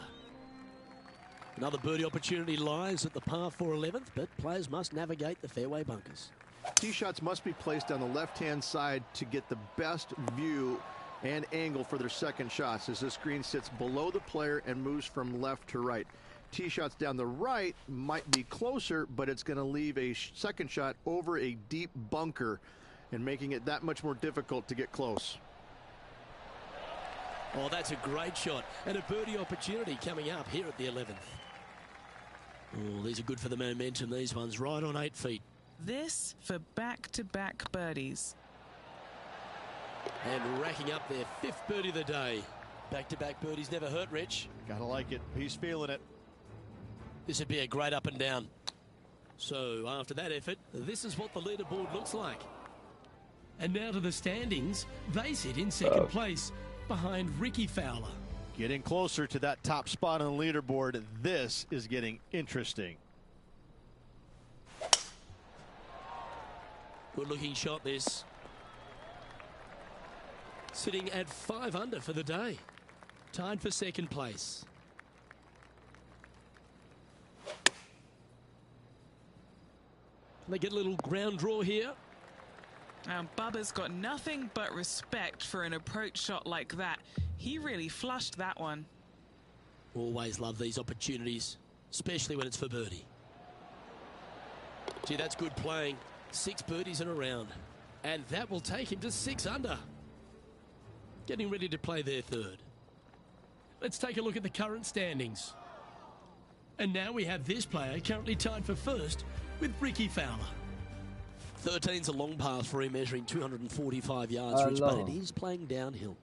Another birdie opportunity lies at the par 4 11th, but players must navigate the fairway bunkers. Tee shots must be placed on the left-hand side to get the best view and angle for their second shots, as this green sits below the player and moves from left to right. Tee shots down the right might be closer, but it's going to leave a second shot over a deep bunker and making it that much more difficult to get close. Oh, that's a great shot, and a birdie opportunity coming up here at the 11th. Oh, these are good for the momentum, these ones, right on 8 feet. This for back-to-back birdies. And racking up their 5th birdie of the day. Back-to-back birdies never hurt, Rich. Gotta like it. He's feeling it. This would be a great up and down. So after that effort, this is what the leaderboard looks like. And now to the standings. They sit in second place behind Ricky Fowler. Getting closer to that top spot on the leaderboard. This is getting interesting. Good looking shot, this. Sitting at 5 under for the day. Tied for second place. They get a little ground draw here. And Bubba's got nothing but respect for an approach shot like that. He really flushed that one. Always love these opportunities, especially when it's for birdie. Gee, that's good playing. 6 birdies in a round. And that will take him to 6 under. Getting ready to play their 3rd. Let's take a look at the current standings. And now we have this player currently tied for 1st with Ricky Fowler. 13's a long par 3 measuring 245 yards, Rich, but it is playing downhill.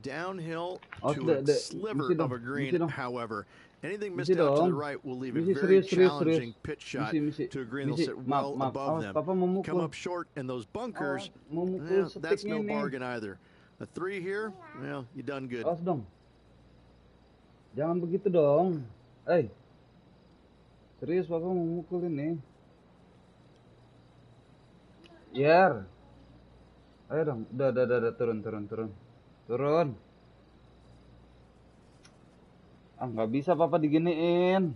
Downhill Oh, to a sliver of a green, however. Anything missed out to the right will leave a very challenging pitch shot to a green that'll sit well above them. Come up short in those bunkers, that's no bargain either. A 3 here, well, you done good. Awas dong. Jangan begitu dong. Serius Papa mau mukul ini. Yer. Ayo dong. Udah, turun. Ah, nggak bisa Papa diginiin.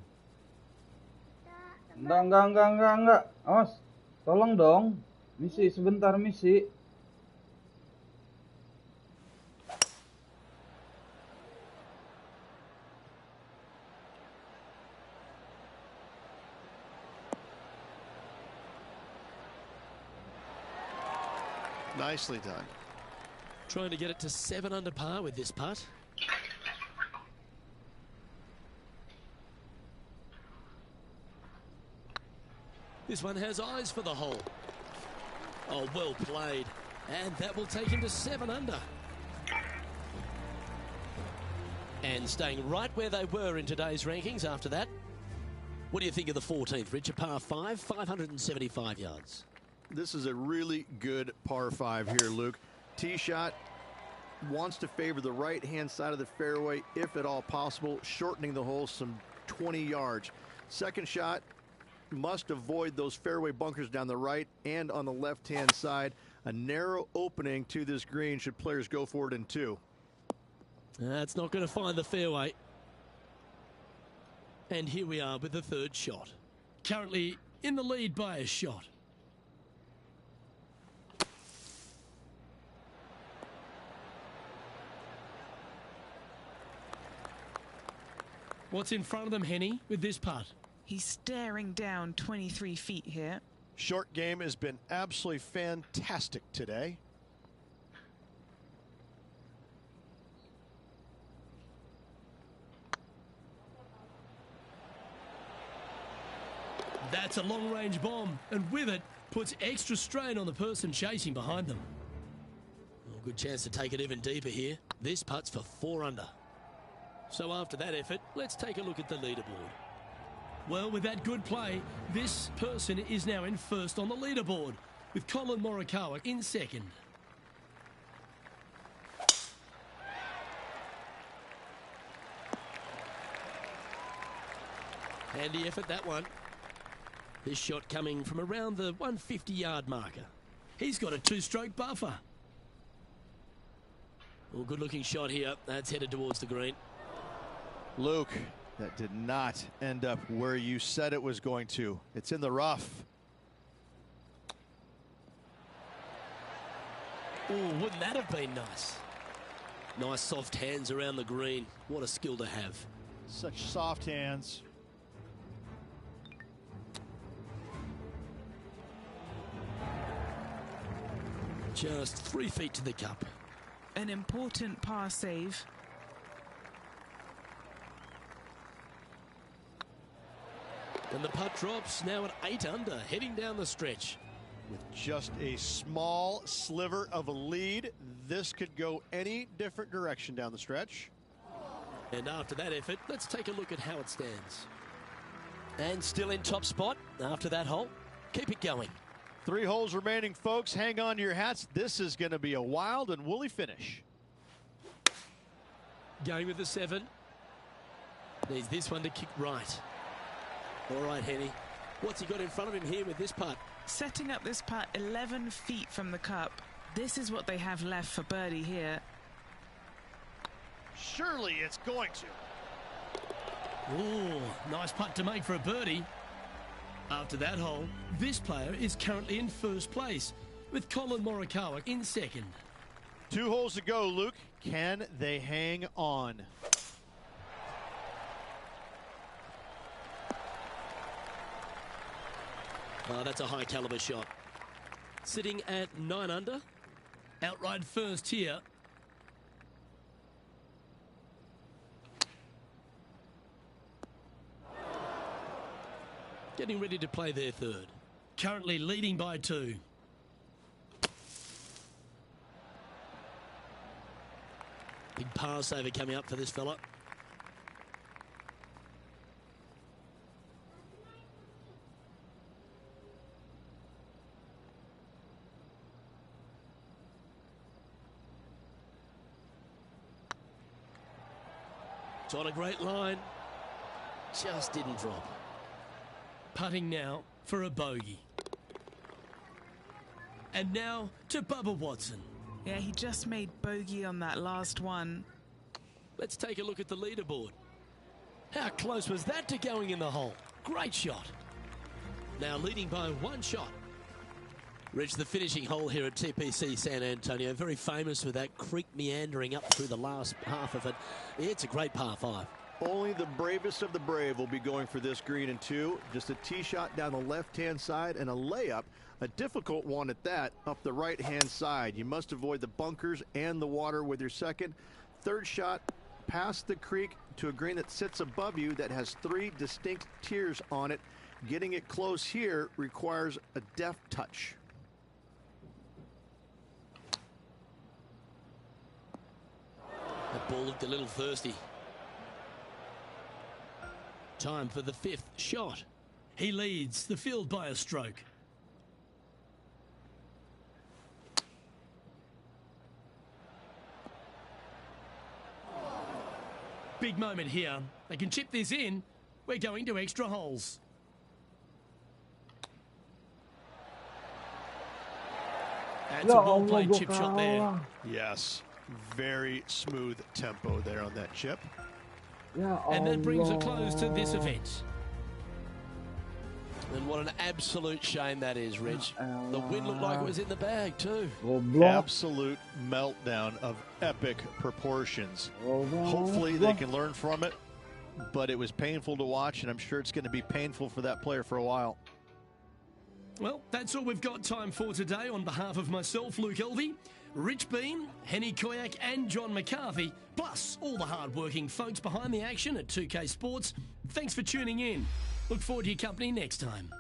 Enggak. Awas. Tolong dong. Misi sebentar, misi. Nicely done. Trying to get it to 7 under par with this putt. This one has eyes for the hole. Oh, well played. And that will take him to 7 under. And staying right where they were in today's rankings after that. What do you think of the 14th, Rich? A par 5, 575 yards. This is a really good par 5 here, Luke. Tee shot wants to favor the right-hand side of the fairway, if at all possible, shortening the hole some 20 yards. Second shot must avoid those fairway bunkers down the right and on the left-hand side. A narrow opening to this green should players go for it in 2. That's not going to find the fairway. And here we are with the 3rd shot. Currently in the lead by a shot. What's in front of them, Henny, with this putt? He's staring down 23 feet here. Short game has been absolutely fantastic today. That's a long-range bomb, and with it, puts extra strain on the person chasing behind them. Well, good chance to take it even deeper here. This putt's for 4 under. So after that effort, let's take a look at the leaderboard. Well, with that good play, this person is now in first on the leaderboard, with Colin Morikawa in second. Handy effort, that one. This shot coming from around the 150-yard marker. He's got a 2-stroke buffer. Well, good-looking shot here. That's headed towards the green. Luke, that did not end up where you said it was going to. It's in the rough. Oh, wouldn't that have been nice? Nice soft hands around the green. What a skill to have. Such soft hands. Just 3 feet to the cup. An important par save. And the putt drops now at 8 under, heading down the stretch. With just a small sliver of a lead, this could go any different direction down the stretch. And after that effort, let's take a look at how it stands. And still in top spot after that hole. Keep it going. 3 holes remaining, folks. Hang on to your hats. This is going to be a wild and woolly finish. Going with the 7. Needs this one to kick right. All right, Henny. What's he got in front of him here with this putt? Setting up this putt 11 feet from the cup. This is what they have left for birdie here. Surely it's going to. Ooh, nice putt to make for a birdie. After that hole, this player is currently in first place, with Colin Morikawa in second. 2 holes to go, Luke. Can they hang on? Oh, that's a high caliber shot. Sitting at 9 under. Outright first here. Getting ready to play their third. Currently leading by 2. Big par saver coming up for this fella. It's on a great line. Just didn't drop. Putting now for a bogey. And now to Bubba Watson. Yeah, he just made bogey on that last one. Let's take a look at the leaderboard. How close was that to going in the hole? Great shot. Now leading by 1 shot. Reached the finishing hole here at TPC San Antonio. Very famous with that creek meandering up through the last half of it. It's a great par 5. Only the bravest of the brave will be going for this green in 2. Just a tee shot down the left-hand side and a layup, a difficult one at that, up the right-hand side. You must avoid the bunkers and the water with your second. Third shot past the creek to a green that sits above you that has 3 distinct tiers on it. Getting it close here requires a deft touch. That ball looked a little thirsty. Time for the 5th shot. He leads the field by a stroke. Big moment here. They can chip this in. We're going to extra holes. That's a well-played chip shot there. Yes, very smooth tempo there on that chip. And that brings a close to this event. And what an absolute shame that is, Rich. The win looked like it was in the bag too. Absolute meltdown of epic proportions. Hopefully they can learn from it, but it was painful to watch, and I'm sure it's going to be painful for that player for a while. Well, that's all we've got time for today. On behalf of myself, Luke Elvey, Rich Bean, Henny Koyak and John McCarthy, plus all the hard-working folks behind the action at 2K Sports, thanks for tuning in. Look forward to your company next time.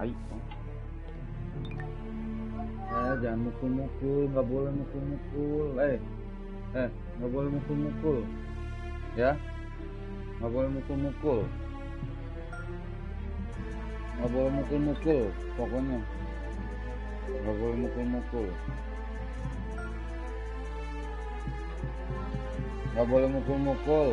Hai. Jangan mukul-mukul, nggak boleh mukul-mukul. Nggak boleh mukul-mukul. Ya, nggak boleh mukul-mukul. Nggak boleh mukul-mukul, pokoknya. Nggak boleh mukul-mukul. Nggak boleh mukul-mukul.